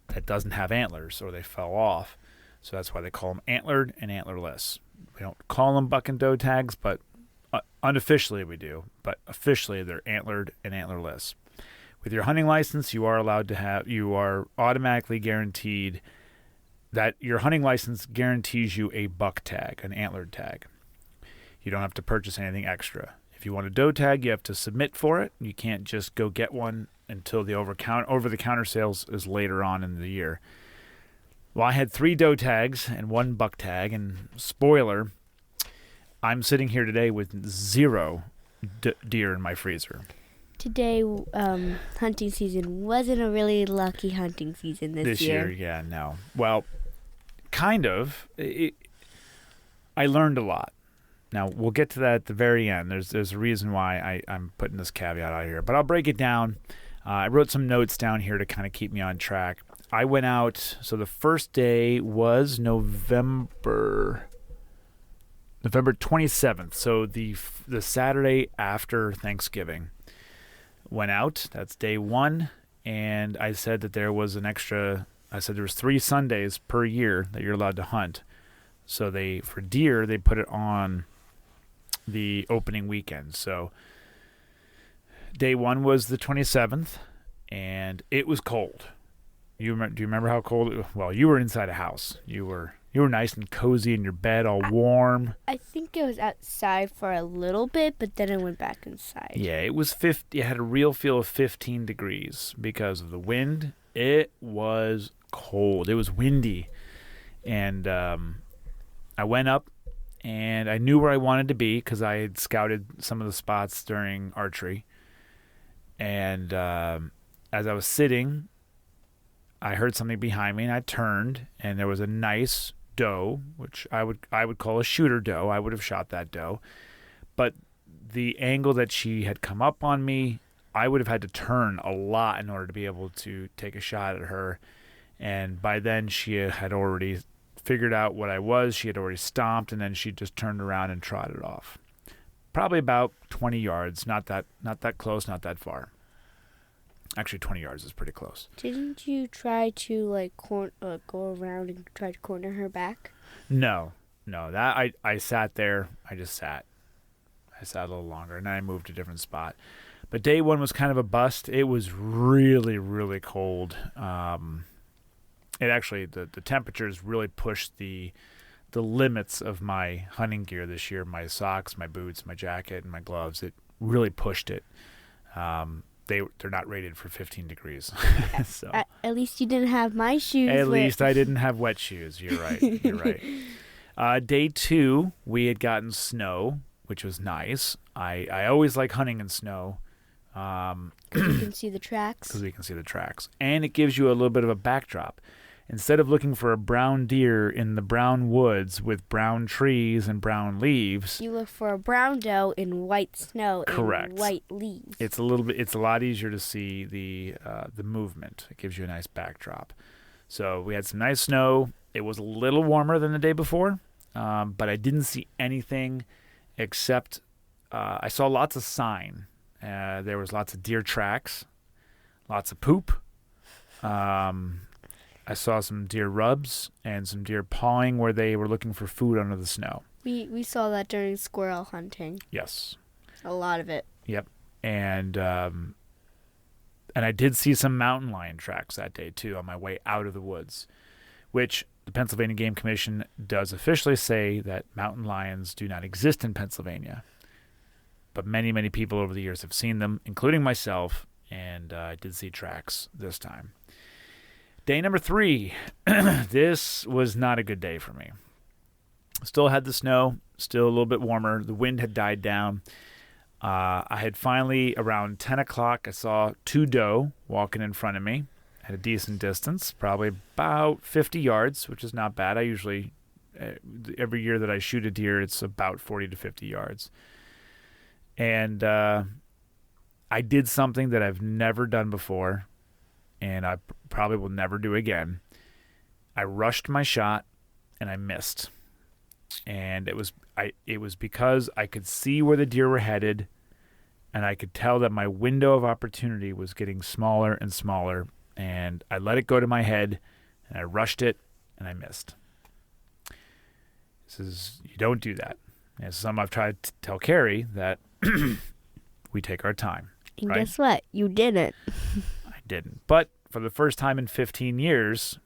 Speaker 1: that doesn't have antlers, or they fell off. So that's why they call them antlered and antlerless. We don't call them buck and doe tags, but unofficially we do. But officially they're antlered and antlerless. With your hunting license, you are automatically guaranteed that your hunting license guarantees you a buck tag, an antlered tag. You don't have to purchase anything extra. If you want a doe tag, you have to submit for it. You can't just go get one until the over-the-counter sales is later on in the year. Well, I had 3 doe tags and 1 buck tag, and spoiler, I'm sitting here today with 0 deer in my freezer.
Speaker 2: Today, hunting season wasn't a really lucky hunting season this year.
Speaker 1: Yeah, no. Well, kind of. I learned a lot. Now, we'll get to that at the very end. There's a reason why I'm putting this caveat out here, but I'll break it down. I wrote some notes down here to kind of keep me on track. I went out, so the first day was November 27th, so the Saturday after Thanksgiving. Went out, that's day one, and I said that there was there was 3 Sundays per year that you're allowed to hunt. So for deer, they put it on the opening weekend. So day one was the 27th, and it was cold. Do you remember how cold it was? Well, you were inside a house. You were nice and cozy in your bed, all warm.
Speaker 2: I think it was outside for a little bit, but then I went back inside.
Speaker 1: Yeah, it was 50. It had a real feel of 15 degrees because of the wind. It was cold. It was windy. And I went up, and I knew where I wanted to be because I had scouted some of the spots during archery. And as I was sitting, I heard something behind me, and I turned, and there was a nice doe, which I would call a shooter doe. I would have shot that doe. But the angle that she had come up on me, I would have had to turn a lot in order to be able to take a shot at her. And by then, she had already figured out what I was. She had already stomped, and then she just turned around and trotted off. Probably about 20 yards, not that close, not that far. Actually, 20 yards is pretty close.
Speaker 2: Didn't you try to go around and try to corner her back?
Speaker 1: No. That I sat there. I just sat. I sat a little longer, and then I moved to a different spot. But day one was kind of a bust. It was really, really cold. It actually the temperatures really pushed the limits of my hunting gear this year. My socks, my boots, my jacket, and my gloves. It really pushed it. They're not rated for 15 degrees. So
Speaker 2: at least you didn't have my shoes.
Speaker 1: At least I didn't have wet shoes. You're right. You're right. Day two, we had gotten snow, which was nice. I always like hunting in snow.
Speaker 2: Because you can see the tracks.
Speaker 1: Because we can see the tracks. And it gives you a little bit of a backdrop. Instead of looking for a brown deer in the brown woods with brown trees and brown leaves,
Speaker 2: you look for a brown doe in white snow.
Speaker 1: Correct.
Speaker 2: And white leaves.
Speaker 1: It's a lot easier to see the movement. It gives you a nice backdrop. So we had some nice snow. It was a little warmer than the day before, but I didn't see anything except I saw lots of sign. There was lots of deer tracks, lots of poop. I saw some deer rubs and some deer pawing where they were looking for food under the snow.
Speaker 2: We saw that during squirrel hunting.
Speaker 1: Yes.
Speaker 2: A lot of it.
Speaker 1: Yep. And I did see some mountain lion tracks that day, too, on my way out of the woods, which the Pennsylvania Game Commission does officially say that mountain lions do not exist in Pennsylvania. But many, many people over the years have seen them, including myself, and I did see tracks this time. Day number 3, this was not a good day for me. Still had the snow, still a little bit warmer. The wind had died down. I had finally, around 10 o'clock, I saw 2 doe walking in front of me at a decent distance, probably about 50 yards, which is not bad. I usually, every year that I shoot a deer, it's about 40 to 50 yards. And I did something that I've never done before, and I probably will never do again. I rushed my shot, and I missed. And it was because I could see where the deer were headed, and I could tell that my window of opportunity was getting smaller and smaller, and I let it go to my head, and I rushed it, and I missed. You don't do that. And some I've tried to tell Carrie that we take our time.
Speaker 2: And
Speaker 1: right?
Speaker 2: Guess what? You didn't.
Speaker 1: I didn't. But for the first time in 15 years,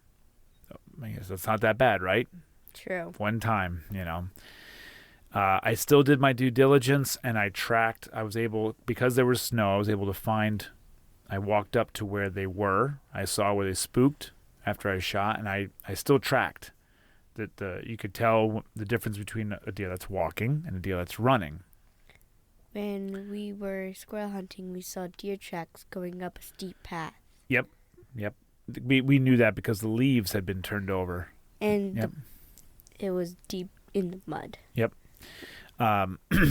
Speaker 1: I guess that's not that bad, right?
Speaker 2: True.
Speaker 1: One time, I still did my due diligence, and I tracked. Because there was snow, I was able to find. I walked up to where they were. I saw where they spooked after I shot, and I still tracked. That you could tell the difference between a deer that's walking and a deer that's running.
Speaker 2: When we were squirrel hunting, we saw deer tracks going up a steep path. Yep.
Speaker 1: We knew that because the leaves had been turned over.
Speaker 2: And it was deep in the mud.
Speaker 1: Yep.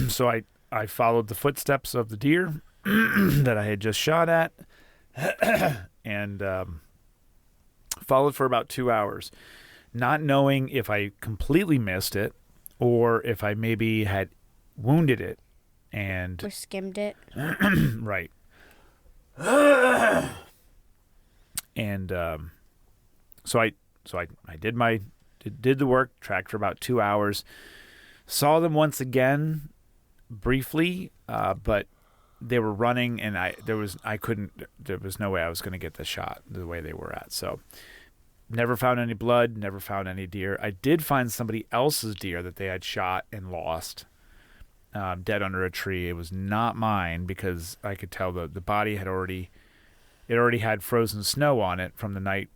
Speaker 1: So I followed the footsteps of the deer that I had just shot at, and followed for about 2 hours, not knowing if I completely missed it or if I maybe had wounded it. And
Speaker 2: Or skimmed it.
Speaker 1: right. And so I did the work, tracked for about 2 hours, saw them once again briefly, but they were running, and there was no way I was going to get the shot the way they were at. So never found any blood, never found any deer. I did find somebody else's deer that they had shot and lost, dead under a tree. It was not mine because I could tell the body had already had frozen snow on it from the night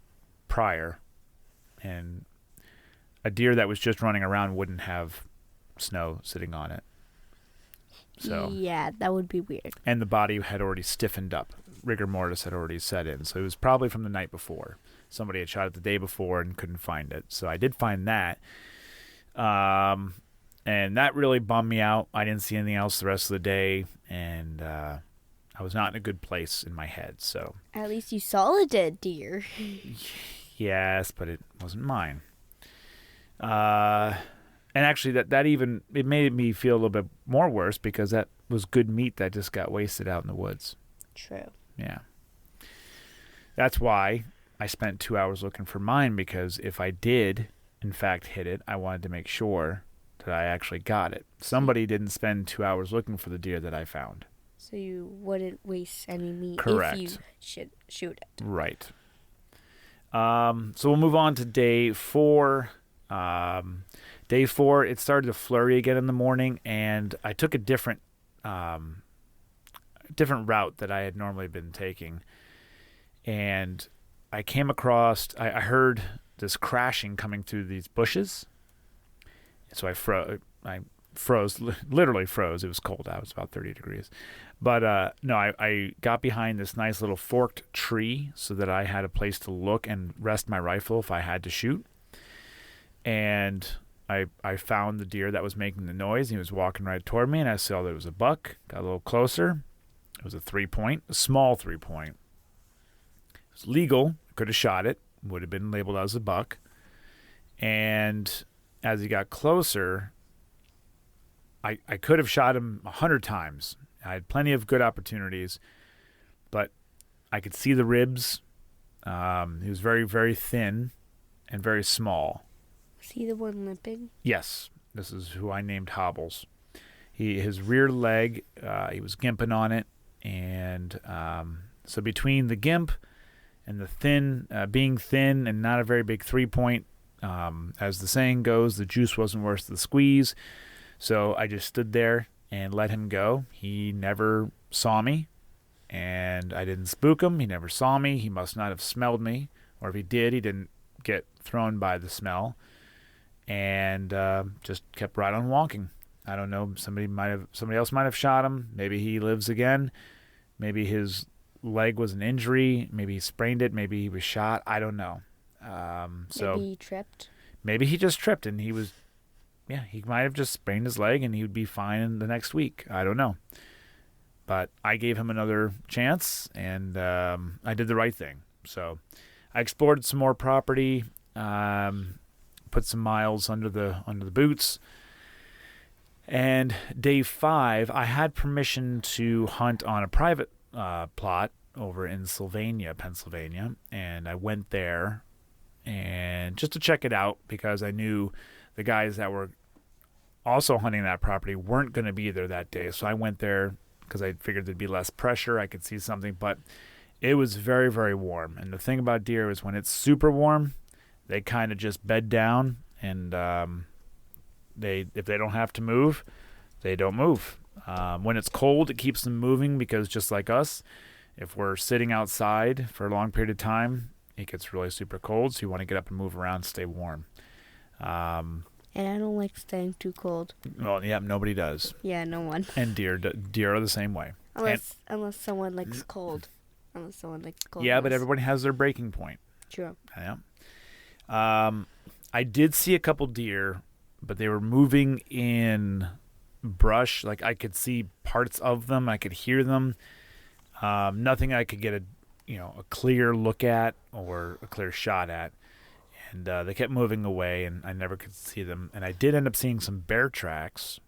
Speaker 1: prior, and a deer that was just running around wouldn't have snow sitting on it. So
Speaker 2: yeah, that would be weird.
Speaker 1: And the body had already stiffened up. Rigor mortis had already set in. So it was probably from the night before. Somebody had shot it the day before and couldn't find it. So I did find that. And that really bummed me out. I didn't see anything else the rest of the day. And I was not in a good place in my head. So
Speaker 2: At least you saw a dead deer.
Speaker 1: yes, but it wasn't mine. And actually, that even, it made me feel a little bit more worse because that was good meat that just got wasted out in the woods.
Speaker 2: True.
Speaker 1: Yeah. That's why I spent 2 hours looking for mine, because if I did, in fact, hit it, I wanted to make sure that I actually got it. Somebody didn't spend 2 hours looking for the deer that I found.
Speaker 2: So you wouldn't waste any meat
Speaker 1: Correct.
Speaker 2: if you should shoot it.
Speaker 1: Right. So we'll move on to day 4. Day 4, it started to flurry again in the morning, and I took a different route that I had normally been taking. And I came across, I heard this crashing coming through these bushes. So I froze, literally froze. It was cold out. It was about 30 degrees. But no, I got behind this nice little forked tree so that I had a place to look and rest my rifle if I had to shoot. And I found the deer that was making the noise. He was walking right toward me, and I saw that it was a buck. Got a little closer. It was a 3-point, a small 3-point. It was legal. I could have shot it. Would have been labeled as a buck. And as he got closer, I could have shot him 100 times. I had plenty of good opportunities, but I could see the ribs. He was very, very thin and very small.
Speaker 2: Was he the one limping?
Speaker 1: Yes, this is who I named Hobbles. His rear leg, he was gimping on it, and so between the gimp and the thin, being thin and not a very big 3-point, as the saying goes, the juice wasn't worth the squeeze. So I just stood there and let him go. He never saw me, and I didn't spook him. He never saw me. He must not have smelled me, or if he did, he didn't get thrown by the smell. And just kept right on walking. I don't know. Somebody else might have shot him. Maybe he lives again. Maybe his leg was an injury. Maybe he sprained it. Maybe he was shot. I don't know. So
Speaker 2: maybe he tripped.
Speaker 1: Maybe he just tripped, and he might have just sprained his leg, and he would be fine the next week. I don't know. But I gave him another chance, and I did the right thing. So I explored some more property. Put some miles under the boots. And day 5, I had permission to hunt on a private plot over in Sylvania, Pennsylvania, and I went there and just to check it out because I knew the guys that were also hunting that property weren't going to be there that day. So I went there because I figured there'd be less pressure. I could see something, but it was very, very warm. And the thing about deer is when it's super warm, they kind of just bed down, and if they don't have to move, they don't move. When it's cold, it keeps them moving because just like us, if we're sitting outside for a long period of time, it gets really super cold, so you want to get up and move around, stay warm.
Speaker 2: And I don't like staying too cold.
Speaker 1: Well, yeah, nobody does.
Speaker 2: Yeah, no one.
Speaker 1: And deer are the same way.
Speaker 2: Unless someone likes cold. Unless someone likes cold.
Speaker 1: Yeah, but everybody has their breaking point.
Speaker 2: True.
Speaker 1: Yeah. I did see a couple deer, but they were moving in brush. Like I could see parts of them. I could hear them. Nothing I could get a clear look at or a clear shot at. And they kept moving away, and I never could see them. And I did end up seeing some bear tracks,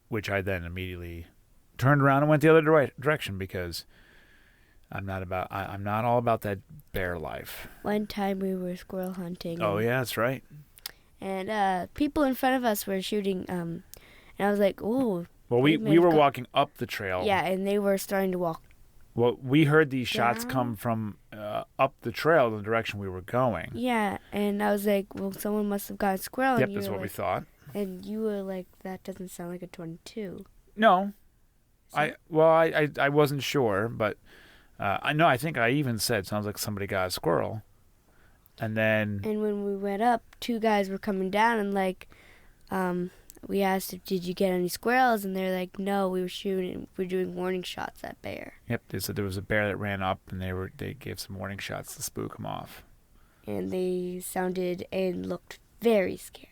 Speaker 1: which I then immediately turned around and went the other direction because I'm not all about that bear life.
Speaker 2: One time we were squirrel hunting.
Speaker 1: Oh yeah, that's right.
Speaker 2: And people in front of us were shooting. And I was like, "Ooh."
Speaker 1: Well, we were walking up the trail.
Speaker 2: Yeah, and they were starting to walk.
Speaker 1: Well, we heard these shots
Speaker 2: down.
Speaker 1: come from up the trail in the direction we were going.
Speaker 2: Yeah, and I was like, "Well, someone must have got a squirrel."
Speaker 1: Yep,
Speaker 2: and
Speaker 1: that's what we thought.
Speaker 2: And you were like, "That doesn't sound like a 22."
Speaker 1: No,
Speaker 2: So?
Speaker 1: I wasn't sure, but I think I even said sounds like somebody got a squirrel, and then
Speaker 2: And when we went up, two guys were coming down, and like, we asked if did you get any squirrels, and they're like, "No, we're doing warning shots at bear."
Speaker 1: yep, they said there was a bear that ran up, and they gave some warning shots to spook him off.
Speaker 2: And they sounded and looked very scared.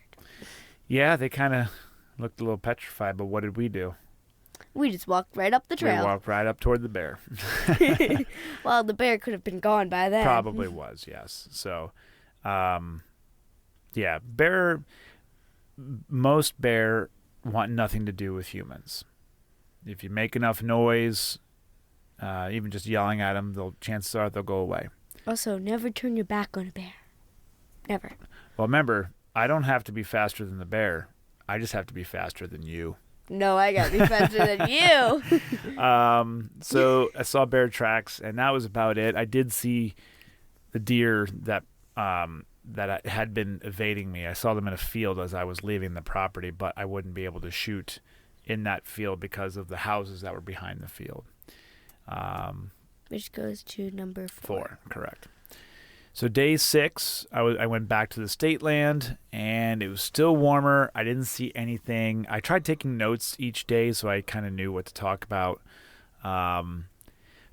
Speaker 1: Yeah, they kind of looked a little petrified, but what did we do?
Speaker 2: We just walked right up the trail.
Speaker 1: We walked right up toward the bear.
Speaker 2: Well, the bear could have been gone by then.
Speaker 1: Probably was, yes. So, yeah, most bear want nothing to do with humans. If you make enough noise, even just yelling at them, chances are they'll go away.
Speaker 2: Also, never turn your back on a bear. Never.
Speaker 1: Well, remember, I don't have to be faster than the bear. I just have to be faster than you.
Speaker 2: No, I gotta be faster than you.
Speaker 1: So I saw bear tracks, and that was about it. I did see the deer that had been evading me. I saw them in a field as I was leaving the property, but I wouldn't be able to shoot in that field because of the houses that were behind the field.
Speaker 2: Which goes to number 4.
Speaker 1: Correct. So day 6, I went back to the state land, and it was still warmer. I didn't see anything. I tried taking notes each day, so I kind of knew what to talk about.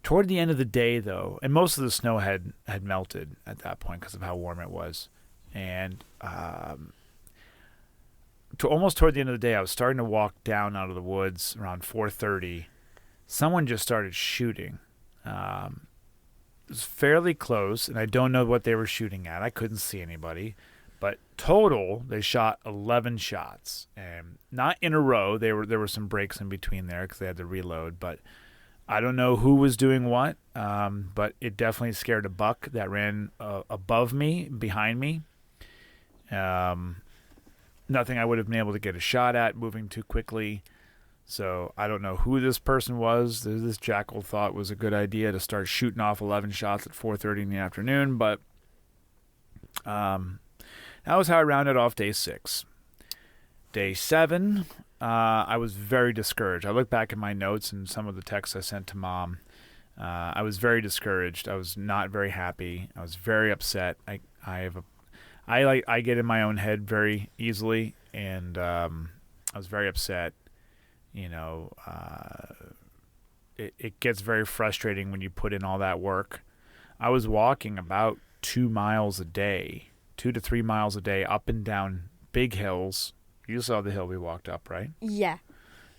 Speaker 1: Toward the end of the day, though, and most of the snow had melted at that point because of how warm it was, and almost toward the end of the day, I was starting to walk down out of the woods around 4:30. Someone just started shooting. It was fairly close, and I don't know what they were shooting at. I couldn't see anybody. But total, they shot 11 shots. And not in a row. There were some breaks in between there because they had to reload. But I don't know who was doing what. But it definitely scared a buck that ran above me, behind me. Nothing I would have been able to get a shot at moving too quickly. So I don't know who this person was. This jackal thought was a good idea to start shooting off 11 shots at 4:30 in the afternoon. But that was how I rounded off day 6. Day 7, I was very discouraged. I look back at my notes and some of the texts I sent to Mom. I was very discouraged. I was not very happy. I was very upset. I get in my own head very easily, and I was very upset. It gets very frustrating when you put in all that work. I was walking about 2 miles a day, 2 to 3 miles a day, up and down big hills. You saw the hill we walked up, right?
Speaker 2: Yeah.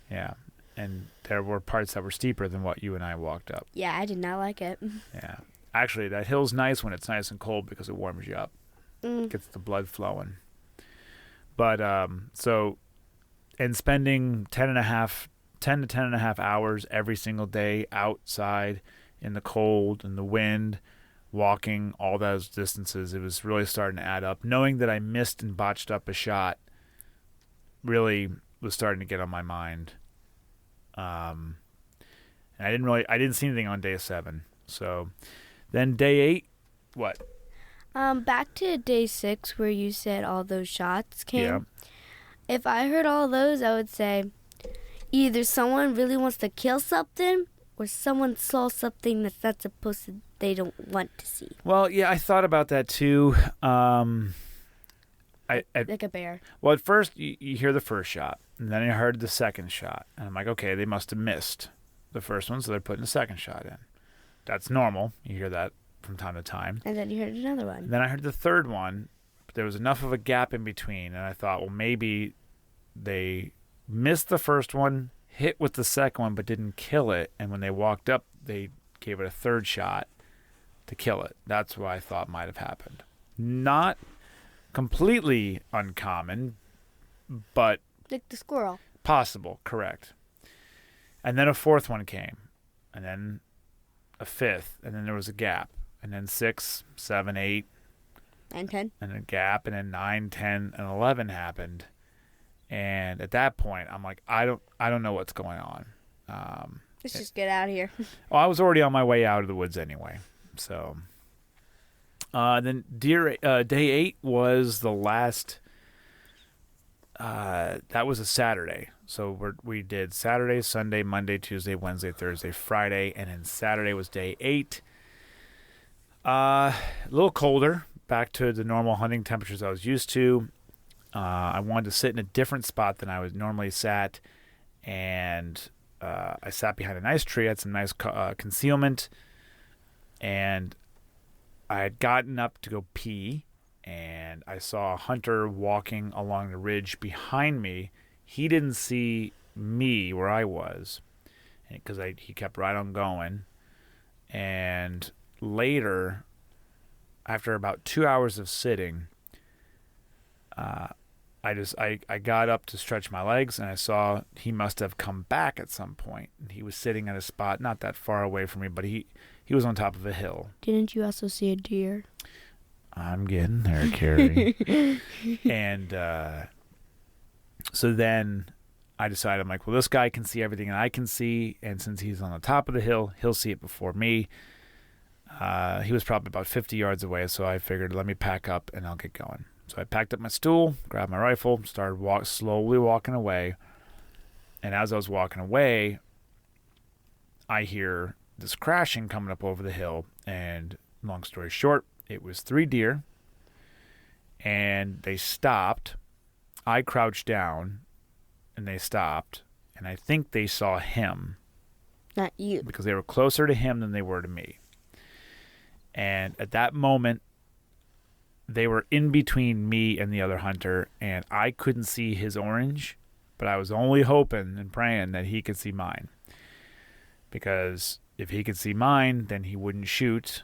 Speaker 1: Yeah. And there were parts that were steeper than what you and I walked up.
Speaker 2: Yeah, I did not like it.
Speaker 1: Yeah. Actually, that hill's nice when it's nice and cold because it warms you up. Gets the blood flowing. But, and spending 10 to 10 and a half hours every single day outside in the cold and the wind, walking all those distances, it was really starting to add up. Knowing that I missed and botched up a shot really was starting to get on my mind. And I didn't see anything on day 7. So then day 8, what?
Speaker 2: Back to day 6 where you said all those shots came.
Speaker 1: Yeah.
Speaker 2: If I heard all those, I would say either someone really wants to kill something or someone saw something that's not supposed to, they don't want to see.
Speaker 1: Well, yeah, I thought about that too.
Speaker 2: Like a bear.
Speaker 1: Well, at first, you hear the first shot, and then I heard the second shot. And I'm like, okay, they must have missed the first one, so they're putting a second shot in. That's normal. You hear that from time to time.
Speaker 2: And then you heard another one.
Speaker 1: And then I heard the third one, but there was enough of a gap in between, and I thought, well, maybe they missed the first one, hit with the second one, but didn't kill it, and when they walked up, they gave it a third shot. to kill it. That's what I thought might have happened. Not completely uncommon, but
Speaker 2: Like the squirrel.
Speaker 1: possible, correct. And then a fourth one came, and then a fifth, and then there was a gap, and then 6, 7, 8,
Speaker 2: 9, 10.
Speaker 1: and a gap, and then 9, 10, and 11 happened. And at that point, I'm like, I don't know what's going on.
Speaker 2: Let's just get out of here.
Speaker 1: Well, I was already on my way out of the woods anyway. So then day 8 was the last. That was a Saturday. So we did Saturday, Sunday, Monday, Tuesday, Wednesday, Thursday, Friday, and then Saturday was day 8. A little colder, back to the normal hunting temperatures I was used to. I wanted to sit in a different spot than I would normally sat, and I sat behind a nice tree, had some nice concealment, and I had gotten up to go pee, and I saw a hunter walking along the ridge behind me. He didn't see me where I was, because he kept right on going, and later, after about 2 hours of sitting, I got up to stretch my legs, and I saw he must have come back at some point. He was sitting at a spot not that far away from me, but he was on top of a hill.
Speaker 2: Didn't you also see a deer?
Speaker 1: I'm getting there, Carrie. And so then I decided, I'm like, well, this guy can see everything that I can see, and since he's on the top of the hill, he'll see it before me. He was probably about 50 yards away, so I figured, let me pack up and I'll get going. So I packed up my stool, grabbed my rifle, started slowly walking away. And as I was walking away, I hear this crashing coming up over the hill. And long story short, it was 3 deer. And they stopped. I crouched down, and they stopped. And I think they saw him.
Speaker 2: Not you.
Speaker 1: Because they were closer to him than they were to me. And at that moment, they were in between me and the other hunter, and I couldn't see his orange, but I was only hoping and praying that he could see mine. Because if he could see mine, then he wouldn't shoot.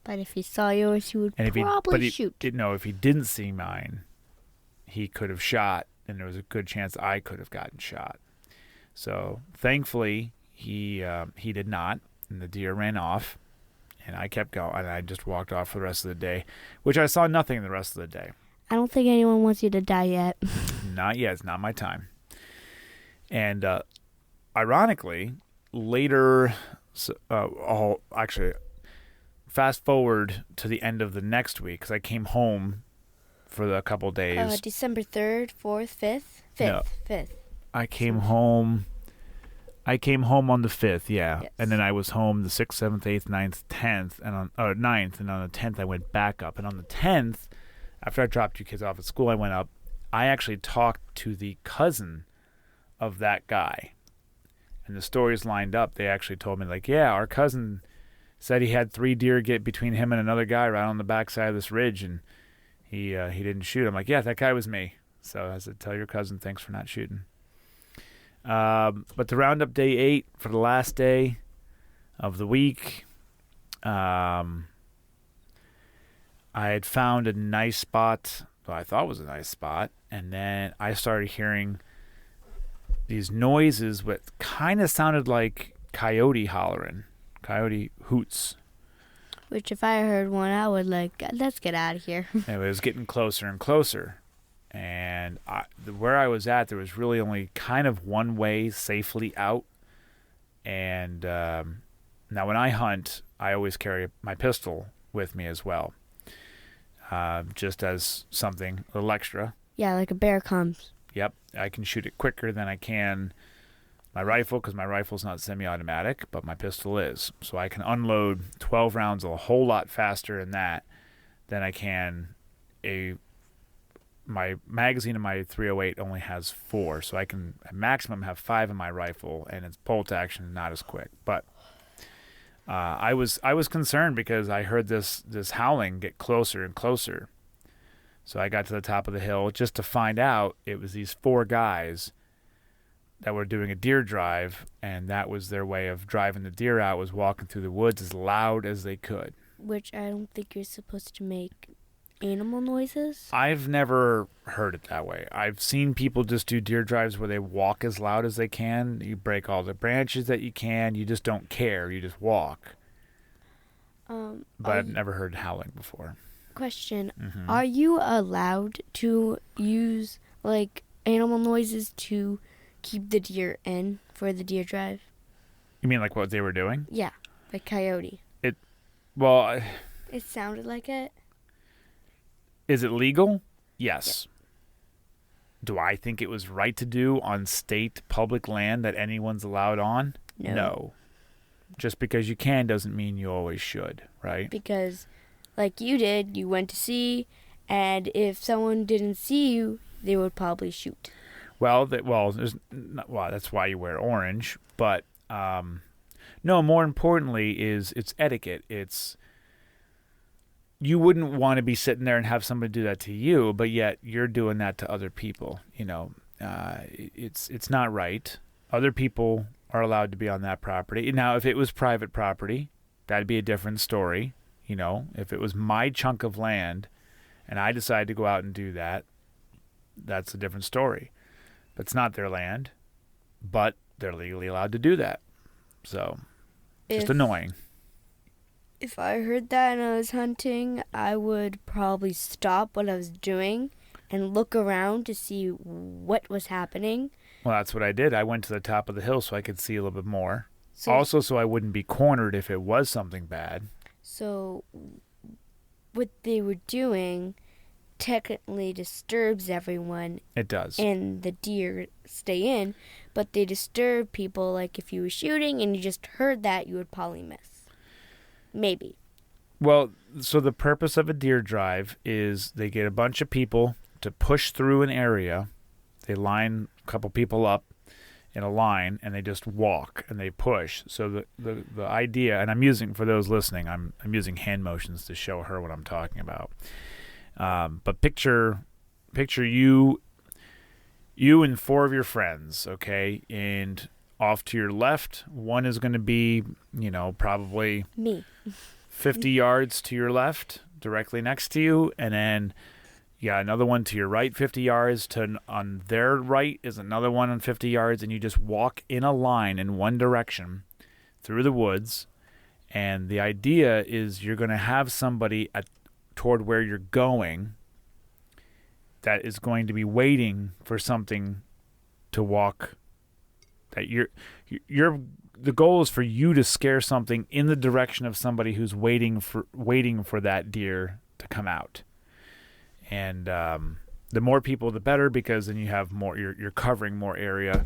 Speaker 2: But if he saw yours, he would
Speaker 1: And
Speaker 2: probably shoot.
Speaker 1: If he didn't see mine, he could have shot, and there was a good chance I could have gotten shot. So thankfully, he did not, and the deer ran off. And I kept going, and I just walked off for the rest of the day, which I saw nothing the rest of the day.
Speaker 2: I don't think anyone wants you to die yet.
Speaker 1: Not yet. It's not my time. And ironically, later, actually, fast forward to the end of the next week, because I came home for a couple days.
Speaker 2: December 3rd, 4th, 5th? 5th.
Speaker 1: No.
Speaker 2: 5th.
Speaker 1: I came home on the 5th, yeah.
Speaker 2: Yes.
Speaker 1: And then I was home the 6th, 7th, 8th, 9th, 10th, and on 9th, and on the 10th I went back up. And on the 10th, after I dropped you kids off at school, I went up. I actually talked to the cousin of that guy. And the stories lined up. They actually told me, like, yeah, our cousin said he had 3 deer get between him and another guy right on the backside of this ridge, and he didn't shoot. I'm like, yeah, that guy was me. So I said, tell your cousin thanks for not shooting. But to round up day 8 for the last day of the week, I had found a nice spot, well, I thought was a nice spot, and then I started hearing these noises what kind of sounded like coyote hollering, coyote hoots.
Speaker 2: Which if I heard one, I would let's get out of here.
Speaker 1: And it was getting closer and closer. And where I was at, there was really only kind of one way safely out. And now when I hunt, I always carry my pistol with me as well, just as something a little extra.
Speaker 2: Yeah, like a bear comes.
Speaker 1: Yep, I can shoot it quicker than I can my rifle, because my rifle's not semi-automatic, but my pistol is. So I can unload 12 rounds a whole lot faster in that than I can my magazine in my .308 only has 4, so I can at maximum have 5 in my rifle, and its bolt action is not as quick. But I was concerned because I heard this howling get closer and closer. So I got to the top of the hill just to find out it was these 4 guys that were doing a deer drive, and that was their way of driving the deer out, was walking through the woods as loud as they could.
Speaker 2: which I don't think you're supposed to make animal noises.
Speaker 1: I've never heard it that way. I've seen people just do deer drives where they walk as loud as they can. You break all the branches that you can. You just don't care. You just walk. But I've never heard howling before.
Speaker 2: Question.
Speaker 1: Mm-hmm.
Speaker 2: Are you allowed to use, like, animal noises to keep the deer in for the deer drive?
Speaker 1: You mean like what they were doing?
Speaker 2: Yeah, the coyote.
Speaker 1: Well,
Speaker 2: It sounded like it.
Speaker 1: is it legal? Yes. Yeah. Do I think it was right to do on state public land that anyone's allowed on? No. Just because you can doesn't mean you always should, right?
Speaker 2: Because, like you did, you went to sea, and if someone didn't see you, they would probably shoot.
Speaker 1: Well, that's why you wear orange. But no, more importantly is it's etiquette. You wouldn't want to be sitting there and have somebody do that to you, but yet you're doing that to other people. It's not right. Other people are allowed to be on that property. Now, if it was private property, that'd be a different story. If it was my chunk of land and I decided to go out and do that, that's a different story. But it's not their land, but they're legally allowed to do that. So, just annoying.
Speaker 2: If I heard that and I was hunting, I would probably stop what I was doing and look around to see what was happening.
Speaker 1: Well, that's what I did. I went to the top of the hill so I could see a little bit more. Also, so I wouldn't be cornered if it was something bad.
Speaker 2: So, what they were doing technically disturbs everyone.
Speaker 1: It does.
Speaker 2: And the deer stay in, but they disturb people. Like if you were shooting and you just heard that, you would probably miss. Maybe.
Speaker 1: Well, so the purpose of a deer drive is they get a bunch of people to push through an area. They line a couple people up in a line, and they just walk and they push. So the idea, and I'm using, for those listening, I'm using hand motions to show her what I'm talking about. But picture you and four of your friends, okay? And off to your left, one is going to be, probably
Speaker 2: me.
Speaker 1: 50 yards to your left, directly next to you, and then another one to your right, 50 yards. On their right is another one on 50 yards, and you just walk in a line in one direction through the woods. And the idea is you're going to have somebody toward where you're going that is going to be waiting for something to walk. That the goal is for you to scare something in the direction of somebody who's waiting for that deer to come out. And the more people, the better, because then you have more. You're covering more area,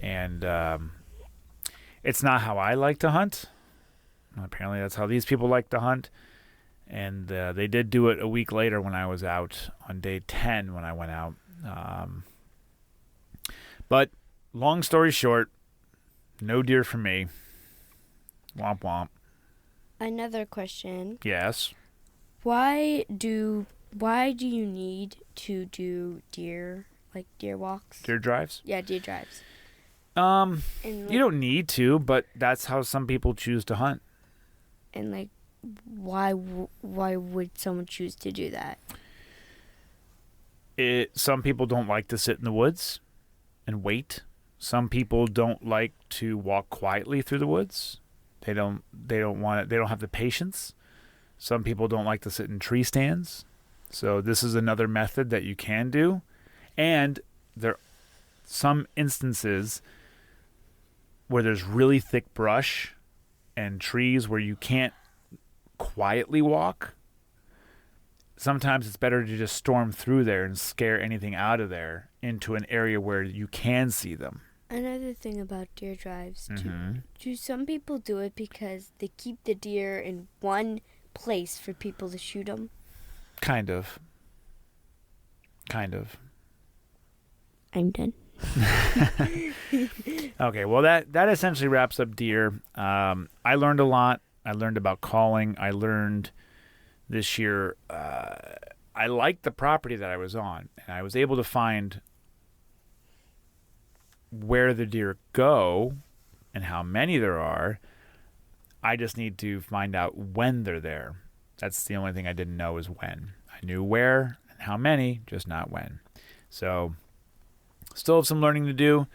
Speaker 1: and it's not how I like to hunt. Apparently, that's how these people like to hunt. And they did do it a week later when I was out on day 10 when I went out. But long story short, no deer for me. Womp womp.
Speaker 2: Another question.
Speaker 1: Yes.
Speaker 2: Why do you need to do deer walks?
Speaker 1: Deer drives?
Speaker 2: Yeah, deer drives.
Speaker 1: You don't need to, but that's how some people choose to hunt.
Speaker 2: And why would someone choose to do that?
Speaker 1: Some people don't like to sit in the woods and wait. Some people don't like to walk quietly through the woods. They don't want it. They don't have the patience. Some people don't like to sit in tree stands. So this is another method that you can do. And there are some instances where there's really thick brush and trees where you can't quietly walk. Sometimes it's better to just storm through there and scare anything out of there into an area where you can see them.
Speaker 2: Another thing about deer drives,
Speaker 1: Mm-hmm.
Speaker 2: do some people do it because they keep the deer in one place for people to shoot them?
Speaker 1: Kind of.
Speaker 2: I'm done.
Speaker 1: Okay, well that essentially wraps up deer. I learned a lot. I learned about calling. I learned this year. I liked the property that I was on, and I was able to find where the deer go and how many there are. I just need to find out when they're there. That's the only thing I didn't know is when. I knew where and how many, just not when. So still have some learning to do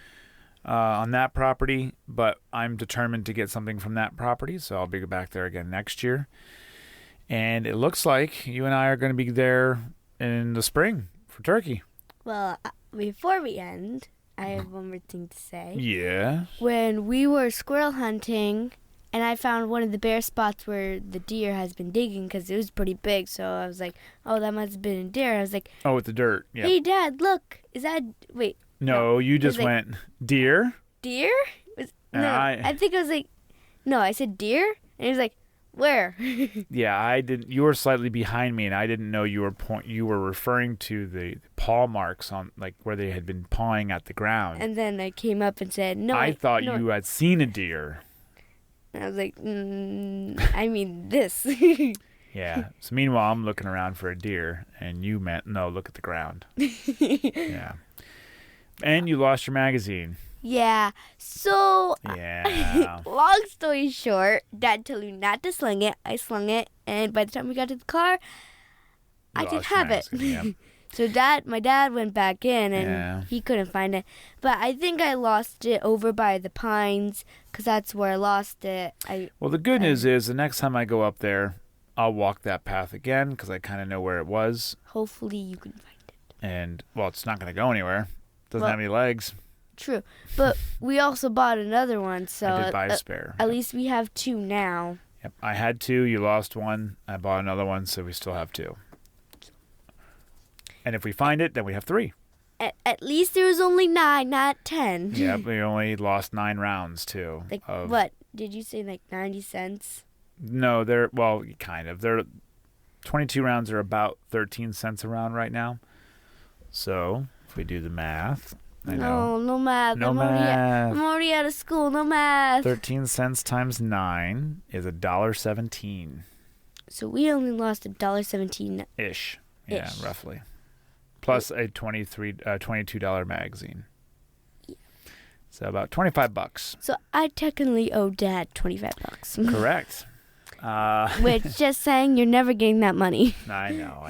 Speaker 1: on that property, but I'm determined to get something from that property, so I'll be back there again next year. And it looks like you and I are going to be there in the spring for turkey.
Speaker 2: Well, before we end, I have one more thing to say.
Speaker 1: Yeah.
Speaker 2: When we were squirrel hunting, and I found one of the bare spots where the deer has been digging because it was pretty big, so I was like, oh, that must have been a deer. I was like,
Speaker 1: Oh, with the dirt. Yeah.
Speaker 2: hey, Dad, look. Is that... Wait.
Speaker 1: No, you just
Speaker 2: like,
Speaker 1: went, deer?
Speaker 2: Deer?
Speaker 1: And
Speaker 2: No,
Speaker 1: I-
Speaker 2: I think I was like... No, I said deer, and he was like, where?
Speaker 1: Yeah, I didn't. You were slightly behind me, and I didn't know you were referring to the paw marks on, like, where they had been pawing at the ground.
Speaker 2: And then I came up and said, no,
Speaker 1: I thought
Speaker 2: no.
Speaker 1: you had seen a deer.
Speaker 2: And I was like, I mean this.
Speaker 1: Yeah. So meanwhile, I'm looking around for a deer, and you meant no. Look at the ground. Yeah. And you lost your magazine.
Speaker 2: Yeah. So,
Speaker 1: Yeah.
Speaker 2: long story short, Dad told me not to sling it. I slung it, and by the time we got to the car, I didn't
Speaker 1: lost your
Speaker 2: have it.
Speaker 1: magazine, yeah.
Speaker 2: So my dad went back in, and
Speaker 1: Yeah.
Speaker 2: he couldn't find it. But I think I lost it over by the pines, because that's where I lost it.
Speaker 1: Well, the good news is the next time I go up there, I'll walk that path again because I kind of know where it was.
Speaker 2: Hopefully you can find it.
Speaker 1: And, well, it's not going to go anywhere. Doesn't
Speaker 2: Well,
Speaker 1: have any legs.
Speaker 2: True. But we also bought another one, so
Speaker 1: I did buy a spare.
Speaker 2: at least we have two now.
Speaker 1: Yep. I had two. You lost one. I bought another one, so we still have two. And if we find it, then we have three.
Speaker 2: At least there was only 9, not 10.
Speaker 1: Yeah, we only lost 9 rounds, too.
Speaker 2: Like, what? Did you say like 90 cents?
Speaker 1: No, they're, well, kind of. They're 22 rounds are about 13 cents a round right now. So, if we do the math, I know.
Speaker 2: No math.
Speaker 1: No
Speaker 2: I'm
Speaker 1: math.
Speaker 2: already out of school. No math.
Speaker 1: 13 cents times 9 is $1.17.
Speaker 2: So we only lost $1.17.
Speaker 1: Ish. Yeah,
Speaker 2: Ish.
Speaker 1: roughly. Plus a $22 magazine.
Speaker 2: Yeah.
Speaker 1: So about $25.
Speaker 2: So I technically owe Dad $25.
Speaker 1: Correct.
Speaker 2: Which, just saying, you're never getting that money.
Speaker 1: I know.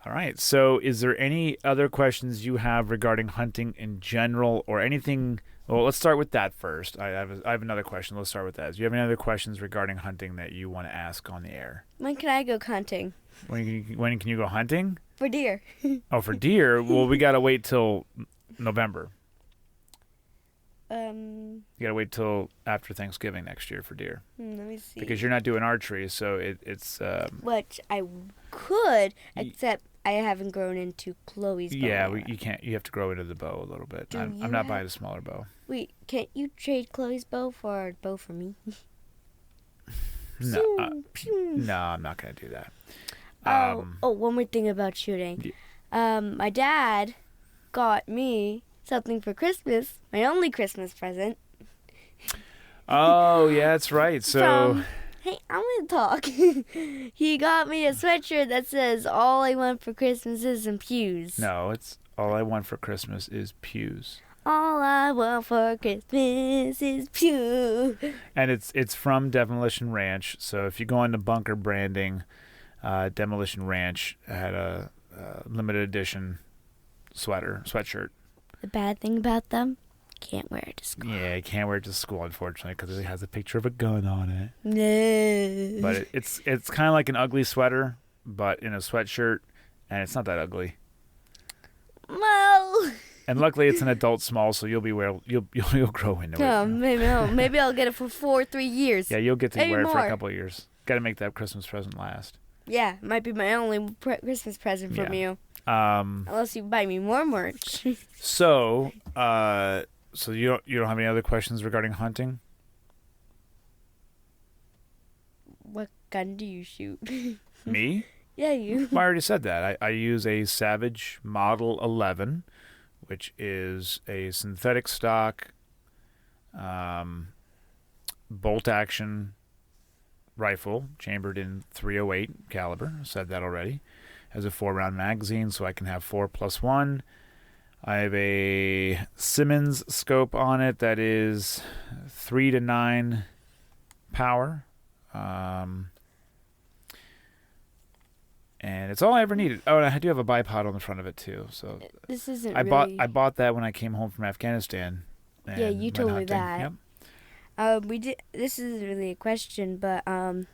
Speaker 1: All right. So is there any other questions you have regarding hunting in general or anything? Well, let's start with that first. I have another question. Let's start with that. Do you have any other questions regarding hunting that you want to ask on the air?
Speaker 2: When can I go hunting?
Speaker 1: When can you go hunting?
Speaker 2: For deer.
Speaker 1: Oh, for deer? Well, we got to wait till November. You got to wait till after Thanksgiving next year for deer.
Speaker 2: Let me see.
Speaker 1: Because you're not doing archery, so it's...
Speaker 2: Which I could, except I haven't grown into Chloe's bow.
Speaker 1: Yeah,
Speaker 2: yet.
Speaker 1: you can't. You have to grow into the bow a little bit.
Speaker 2: Do
Speaker 1: I'm
Speaker 2: you
Speaker 1: not
Speaker 2: have-
Speaker 1: buying a smaller bow.
Speaker 2: Wait, can't you trade Chloe's bow for a bow for me?
Speaker 1: No,
Speaker 2: Pew.
Speaker 1: no, I'm not going to do that.
Speaker 2: One more thing about shooting. My dad got me something for Christmas, my only Christmas present.
Speaker 1: Oh, yeah, that's right. So,
Speaker 2: Hey, I'm going to talk. He got me a sweatshirt that says, all I want for Christmas is some pews.
Speaker 1: no, it's all I want for Christmas is pews.
Speaker 2: All I want for Christmas is pews.
Speaker 1: And it's from Demolition Ranch. So if you go into Bunker Branding, Demolition Ranch had a limited edition sweatshirt.
Speaker 2: The bad thing about them, can't wear it to school.
Speaker 1: Yeah, you can't wear it to school, unfortunately, because it has a picture of a gun on it.
Speaker 2: No.
Speaker 1: But it's kind of like an ugly sweater, but in a sweatshirt, and it's not that ugly.
Speaker 2: Well,
Speaker 1: And luckily, it's an adult small, so you'll grow into it.
Speaker 2: maybe I'll get it for 3 years.
Speaker 1: Yeah, you'll get to
Speaker 2: Maybe
Speaker 1: wear it for a
Speaker 2: more.
Speaker 1: couple of years. Got to make that Christmas present last.
Speaker 2: Yeah, it might be my only Christmas present from
Speaker 1: Yeah.
Speaker 2: you. Unless you buy me more merch.
Speaker 1: So you don't have any other questions regarding hunting?
Speaker 2: What gun do you shoot?
Speaker 1: Me?
Speaker 2: Yeah, you.
Speaker 1: Well, I already said that. I use a Savage Model 11, which is a synthetic stock bolt-action rifle chambered in .308 caliber. I said that already. Has a 4-round magazine, so I can have 4+1. I have a Simmons scope on it that is 3 to 9 power. and it's all I ever needed. Oh, and I do have a bipod on the front of it too. So
Speaker 2: This isn't
Speaker 1: I
Speaker 2: really...
Speaker 1: bought that when I came home from Afghanistan. And
Speaker 2: Yeah, you
Speaker 1: went
Speaker 2: told me
Speaker 1: hunting.
Speaker 2: that.
Speaker 1: Yep.
Speaker 2: We did. This isn't really a question, but what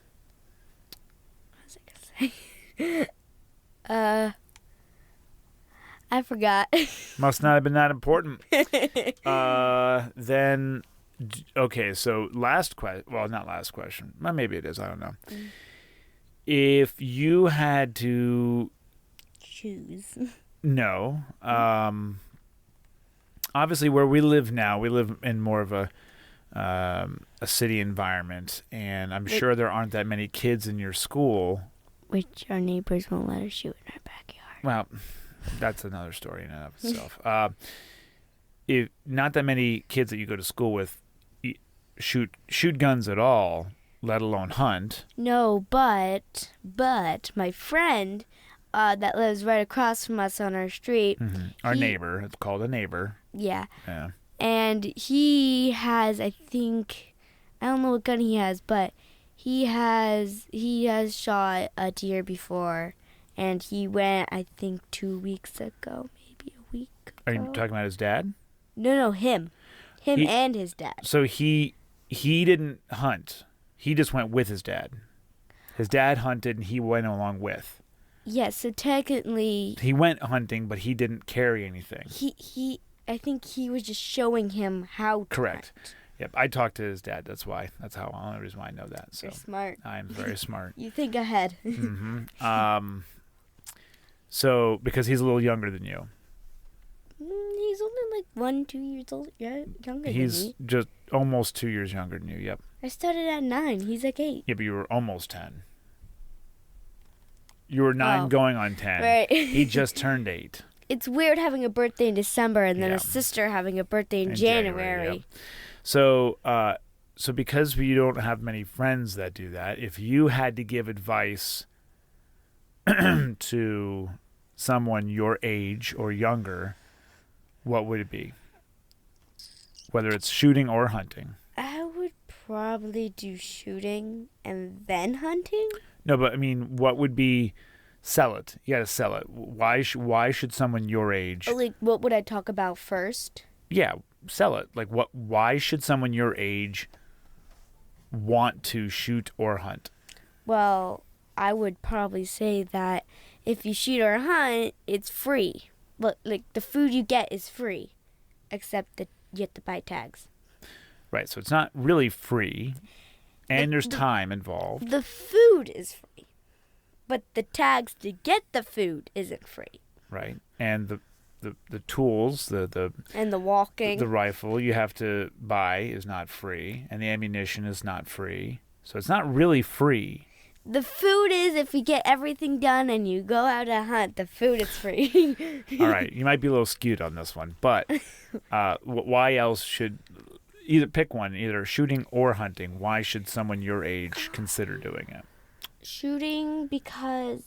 Speaker 2: was I gonna say? I forgot.
Speaker 1: Must not have been that important. Then, okay. So last question. Well, not last question. Well, maybe it is. I don't know. If you had to
Speaker 2: Choose.
Speaker 1: no, obviously where we live now, we live in more of a city environment, and I'm sure there aren't that many kids in your school.
Speaker 2: Which our neighbors won't let us shoot in our backyard.
Speaker 1: Well, that's another story in and of itself. If not that many kids that you go to school with shoot guns at all, let alone hunt.
Speaker 2: No, but my friend that lives right across from us on our street.
Speaker 1: Mm-hmm. Our neighbor. It's called a neighbor.
Speaker 2: Yeah.
Speaker 1: Yeah.
Speaker 2: And he has, I think, I don't know what gun he has, but he has shot a deer before, and he went, I think, 2 weeks ago, maybe a week ago.
Speaker 1: Are you talking about his dad?
Speaker 2: No, him and his dad.
Speaker 1: So he didn't hunt. He just went with his dad. His dad hunted, and he went along with.
Speaker 2: Yes, so technically
Speaker 1: he went hunting, but he didn't carry anything.
Speaker 2: I think he was just showing him how to
Speaker 1: Correct.
Speaker 2: hunt.
Speaker 1: Yep, I talked to his dad. That's why. That's the only reason why I know that. So
Speaker 2: You're smart.
Speaker 1: I'm very smart.
Speaker 2: You think ahead.
Speaker 1: Mm-hmm. So because he's a little younger than you.
Speaker 2: He's only like 1-2 years old. Yeah, younger
Speaker 1: He's
Speaker 2: than me.
Speaker 1: just almost 2 years younger than you. Yep.
Speaker 2: I started at 9. He's like 8.
Speaker 1: Yeah, but you were almost 10. You were 9 going on 10.
Speaker 2: Right.
Speaker 1: He just turned 8.
Speaker 2: It's weird having a birthday in December and then
Speaker 1: Yeah.
Speaker 2: a sister having a birthday in January.
Speaker 1: Yep. So because you don't have many friends that do that, if you had to give advice to someone your age or younger, what would it be? Whether it's shooting or hunting.
Speaker 2: I would probably do shooting and then hunting.
Speaker 1: No, but I mean, what would be sell it? You got to sell it. Why should someone your age?
Speaker 2: Like, what would I talk about first?
Speaker 1: Yeah, sell it. Like what? Why should someone your age want to shoot or hunt?
Speaker 2: Well, I would probably say that if you shoot or hunt, it's free. But like the food you get is free, except that you have to buy tags.
Speaker 1: Right. So it's not really free, and there's time involved.
Speaker 2: The food is free, but the tags to get the food isn't free.
Speaker 1: Right. And the tools,
Speaker 2: And the walking.
Speaker 1: the rifle you have to buy is not free, and the ammunition is not free. So it's not really free.
Speaker 2: The food is, if we get everything done and you go out to hunt, the food is free.
Speaker 1: All right, you might be a little skewed on this one, but why else should either pick one, either shooting or hunting? Why should someone your age consider doing it?
Speaker 2: Shooting, because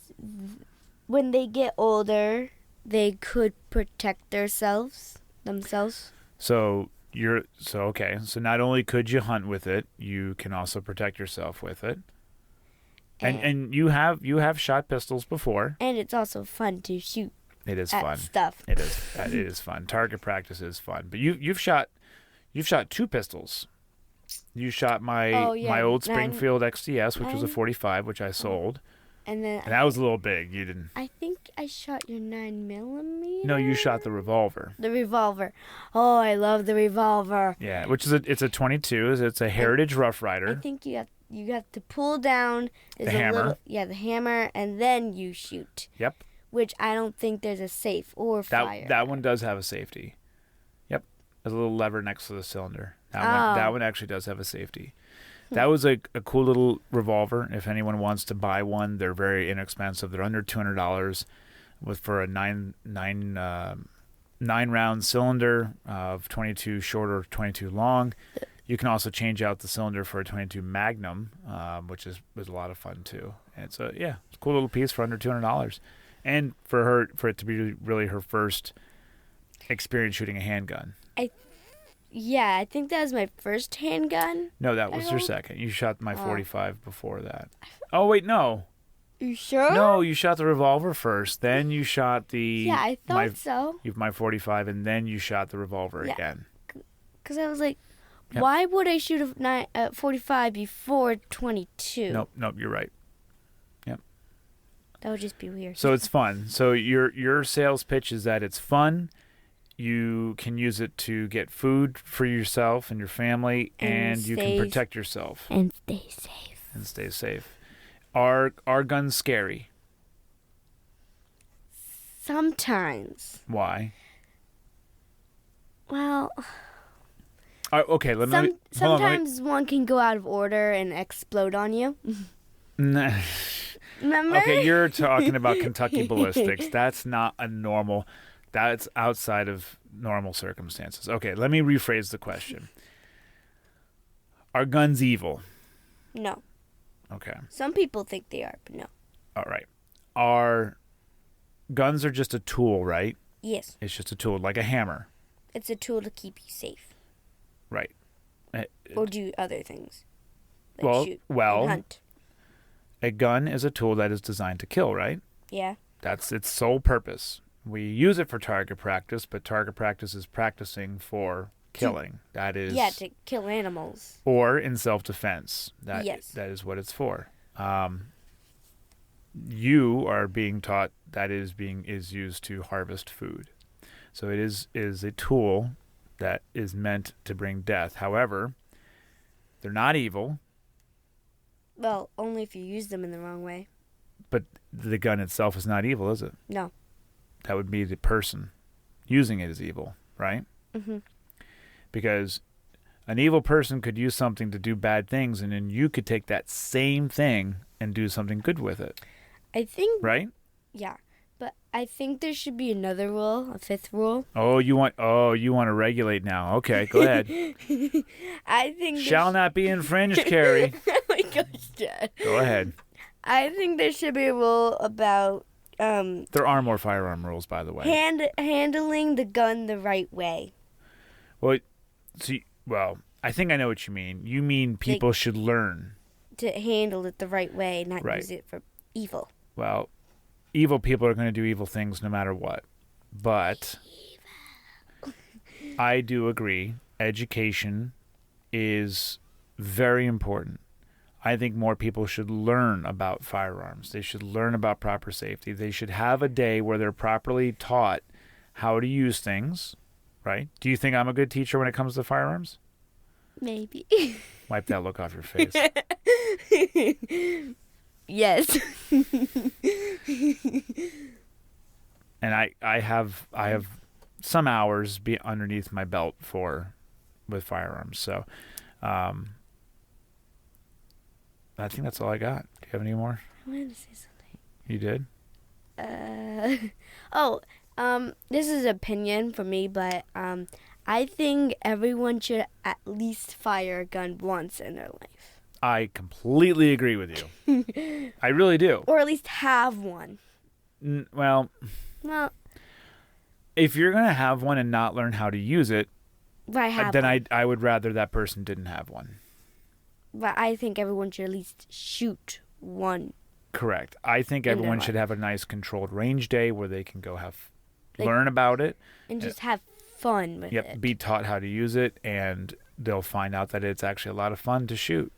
Speaker 2: when they get older, they could protect themselves.
Speaker 1: So okay. So not only could you hunt with it, you can also protect yourself with it. And you have shot pistols before.
Speaker 2: And it's also fun to shoot.
Speaker 1: It is
Speaker 2: at
Speaker 1: fun.
Speaker 2: Stuff.
Speaker 1: It is. It is fun. Target practice is fun. But you've shot 2 pistols. You shot my old Springfield XDS, which was a 45, which I sold.
Speaker 2: And
Speaker 1: that was a little big. You didn't.
Speaker 2: I think I shot your 9mm.
Speaker 1: No, you shot the revolver.
Speaker 2: The revolver. Oh, I love the revolver.
Speaker 1: Yeah, which is it's a 22. It's a Heritage Rough Rider.
Speaker 2: I think you have to pull down
Speaker 1: the hammer.
Speaker 2: The hammer, and then you shoot.
Speaker 1: Yep.
Speaker 2: Which I don't think there's a safe or fire.
Speaker 1: That one does have a safety. Yep. There's a little lever next to the cylinder. That one actually does have a safety. That was a cool little revolver. If anyone wants to buy one, they're very inexpensive. They're under $200 for a nine round cylinder of 22 short or 22 long. You can also change out the cylinder for a 22 Magnum, which was a lot of fun too. And it's a cool little piece for under $200. And for it to be really her first experience shooting a handgun.
Speaker 2: I think that was my first handgun.
Speaker 1: No, that was your second. You shot my 45 before that. Oh, wait, no.
Speaker 2: You sure?
Speaker 1: No, you shot the revolver first. Then you shot the...
Speaker 2: Yeah, I thought so.
Speaker 1: You have my .45, and then you shot the revolver
Speaker 2: Yeah.
Speaker 1: again.
Speaker 2: Because I was like,
Speaker 1: Yep.
Speaker 2: why would I shoot a 45 before 22?
Speaker 1: Nope, you're right. Yep.
Speaker 2: That would just be weird.
Speaker 1: So it's fun. So your sales pitch is that it's fun. You can use it to get food for yourself and your family, and you can protect yourself.
Speaker 2: And stay safe.
Speaker 1: Are guns scary?
Speaker 2: Sometimes.
Speaker 1: Why?
Speaker 2: Well,
Speaker 1: Okay,
Speaker 2: sometimes one can go out of order and explode on you.
Speaker 1: Nah.
Speaker 2: Remember?
Speaker 1: Okay, you're talking about Kentucky ballistics. That's not a normal... That's outside of normal circumstances. Okay, let me rephrase the question. Are guns evil?
Speaker 2: No.
Speaker 1: Okay.
Speaker 2: Some people think they are, but no.
Speaker 1: All right. Guns are just a tool, right?
Speaker 2: Yes.
Speaker 1: It's just a tool, like a hammer.
Speaker 2: It's a tool to keep you safe.
Speaker 1: Right.
Speaker 2: Or do other things. Like shoot and hunt.
Speaker 1: A gun is a tool that is designed to kill, right?
Speaker 2: Yeah.
Speaker 1: That's its sole purpose. We use it for target practice, but target practice is practicing for killing. That is...
Speaker 2: Yeah, to kill animals.
Speaker 1: Or in self-defense.
Speaker 2: Yes.
Speaker 1: That is what it's for. You are being taught that is used to harvest food. So it is a tool that is meant to bring death. However, they're not evil.
Speaker 2: Well, only if you use them in the wrong way.
Speaker 1: But the gun itself is not evil, is it?
Speaker 2: No.
Speaker 1: That would be the person using it is evil, right?
Speaker 2: Mm-hmm.
Speaker 1: Because an evil person could use something to do bad things, and then you could take that same thing and do something good with it.
Speaker 2: I think...
Speaker 1: Right?
Speaker 2: Yeah. But I think there should be another rule, a fifth rule.
Speaker 1: You want to regulate now. Okay, go ahead.
Speaker 2: I think...
Speaker 1: Shall not be infringed, Carrie.
Speaker 2: Oh my gosh, Dad.
Speaker 1: Go ahead.
Speaker 2: I think there should be a rule about...
Speaker 1: There are more firearm rules, by the way.
Speaker 2: Handling the gun the right way.
Speaker 1: Well, I think I know what you mean. You mean people should learn
Speaker 2: to handle it the right way, not
Speaker 1: right.
Speaker 2: use it for evil.
Speaker 1: Well, evil people are going to do evil things no matter what. But I do agree. Education is very important. I think more people should learn about firearms. They should learn about proper safety. They should have a day where they're properly taught how to use things, right? Do you think I'm a good teacher when it comes to firearms?
Speaker 2: Maybe.
Speaker 1: Wipe that look off your face.
Speaker 2: Yes.
Speaker 1: And I have some hours underneath my belt with firearms. So I think that's all I got. Do you have any more?
Speaker 2: I wanted to say something.
Speaker 1: You did?
Speaker 2: This is opinion for me, but I think everyone should at least fire a gun once in their life.
Speaker 1: I completely agree with you. I really do.
Speaker 2: Or at least have one.
Speaker 1: Well, if you're going to have one and not learn how to use it, then I would rather that person didn't have one.
Speaker 2: But I think everyone should at least shoot one.
Speaker 1: Correct. I think everyone should have a nice controlled range day where they can go learn about it.
Speaker 2: And just have fun with it.
Speaker 1: Yep, be taught how to use it, and they'll find out that it's actually a lot of fun to shoot.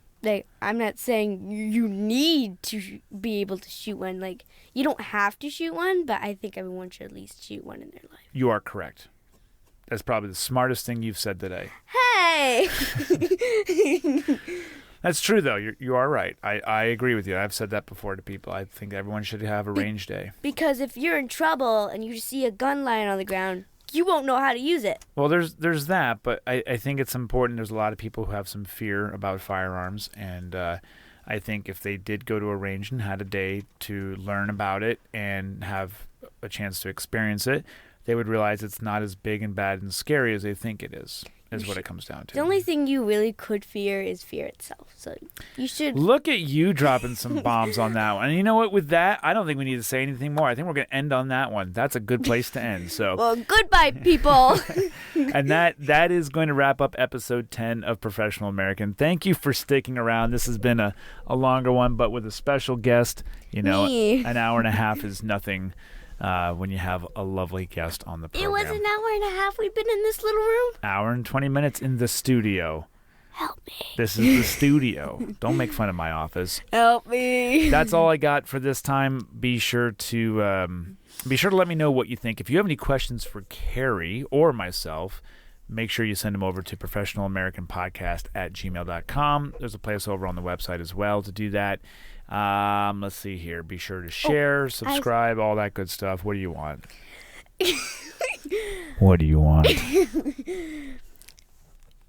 Speaker 2: I'm not saying you need to be able to shoot one. You don't have to shoot one, but I think everyone should at least shoot one in their life.
Speaker 1: You are correct. That's probably the smartest thing you've said today.
Speaker 2: Hey!
Speaker 1: That's true, though. You are right. I agree with you. I've said that before to people. I think everyone should have a range day.
Speaker 2: Because if you're in trouble and you see a gun lying on the ground, you won't know how to use it.
Speaker 1: Well, there's that, but I think it's important. There's a lot of people who have some fear about firearms, and I think if they did go to a range and had a day to learn about it and have a chance to experience it, they would realize it's not as big and bad and scary as they think it is. is what it comes down to.
Speaker 2: The only thing you really could fear is fear itself. So you should...
Speaker 1: Look at you dropping some bombs on that one. And you know what? With that, I don't think we need to say anything more. I think we're going to end on that one. That's a good place to end. So,
Speaker 2: well, goodbye, people.
Speaker 1: And that is going to wrap up episode 10 of Professional American. Thank you for sticking around. This has been a longer one, but with a special guest, an hour and a half is nothing. When you have a lovely guest on the program.
Speaker 2: It was an hour and a half we've been in this little room.
Speaker 1: Hour and 20 minutes in the studio.
Speaker 2: Help me.
Speaker 1: This is the studio. Don't make fun of my office.
Speaker 2: Help me.
Speaker 1: That's all I got for this time. Be sure to let me know what you think. If you have any questions for Carrie or myself, make sure you send them over to professionalamericanpodcast@gmail.com. There's a place over on the website as well to do that. Let's see here. Be sure to share, subscribe, all that good stuff. What do you want? What do you want?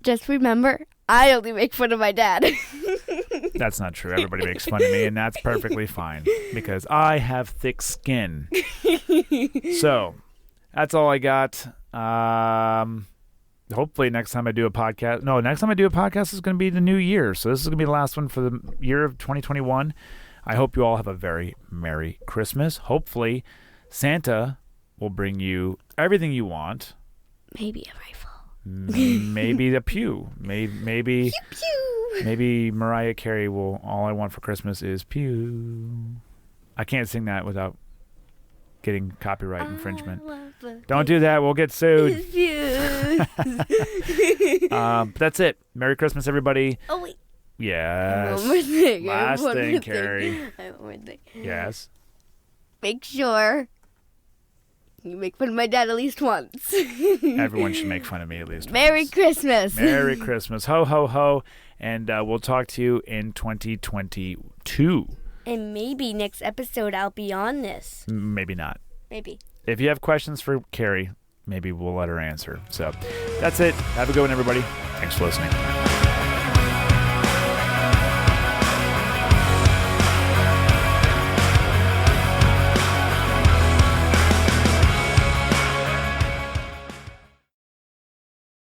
Speaker 2: Just remember, I only make fun of my dad.
Speaker 1: That's not true. Everybody makes fun of me, and that's perfectly fine because I have thick skin. So, that's all I got. Hopefully next time I do a podcast is going to be the new year. So this is going to be the last one for the year of 2021. I hope you all have a very Merry Christmas. Hopefully Santa will bring you everything you want.
Speaker 2: Maybe a rifle.
Speaker 1: Maybe a pew. Maybe
Speaker 2: pew.
Speaker 1: Maybe Mariah Carey will All I Want for Christmas is Pew. I can't sing that without getting copyright infringement. Don't do that. We'll get sued. But that's it. Merry Christmas, everybody.
Speaker 2: Oh, wait.
Speaker 1: Yes.
Speaker 2: One more thing.
Speaker 1: Last thing, Carrie.
Speaker 2: I have one more thing.
Speaker 1: Yes.
Speaker 2: Make sure you make fun of my dad at least once.
Speaker 1: Everyone should make fun of me at least once.
Speaker 2: Merry Christmas.
Speaker 1: Merry Christmas. Ho, ho, ho. And we'll talk to you in 2022.
Speaker 2: And maybe next episode I'll be on this.
Speaker 1: Maybe not.
Speaker 2: Maybe.
Speaker 1: If you have questions for Carrie, maybe we'll let her answer. So that's it. Have a good one, everybody. Thanks for listening.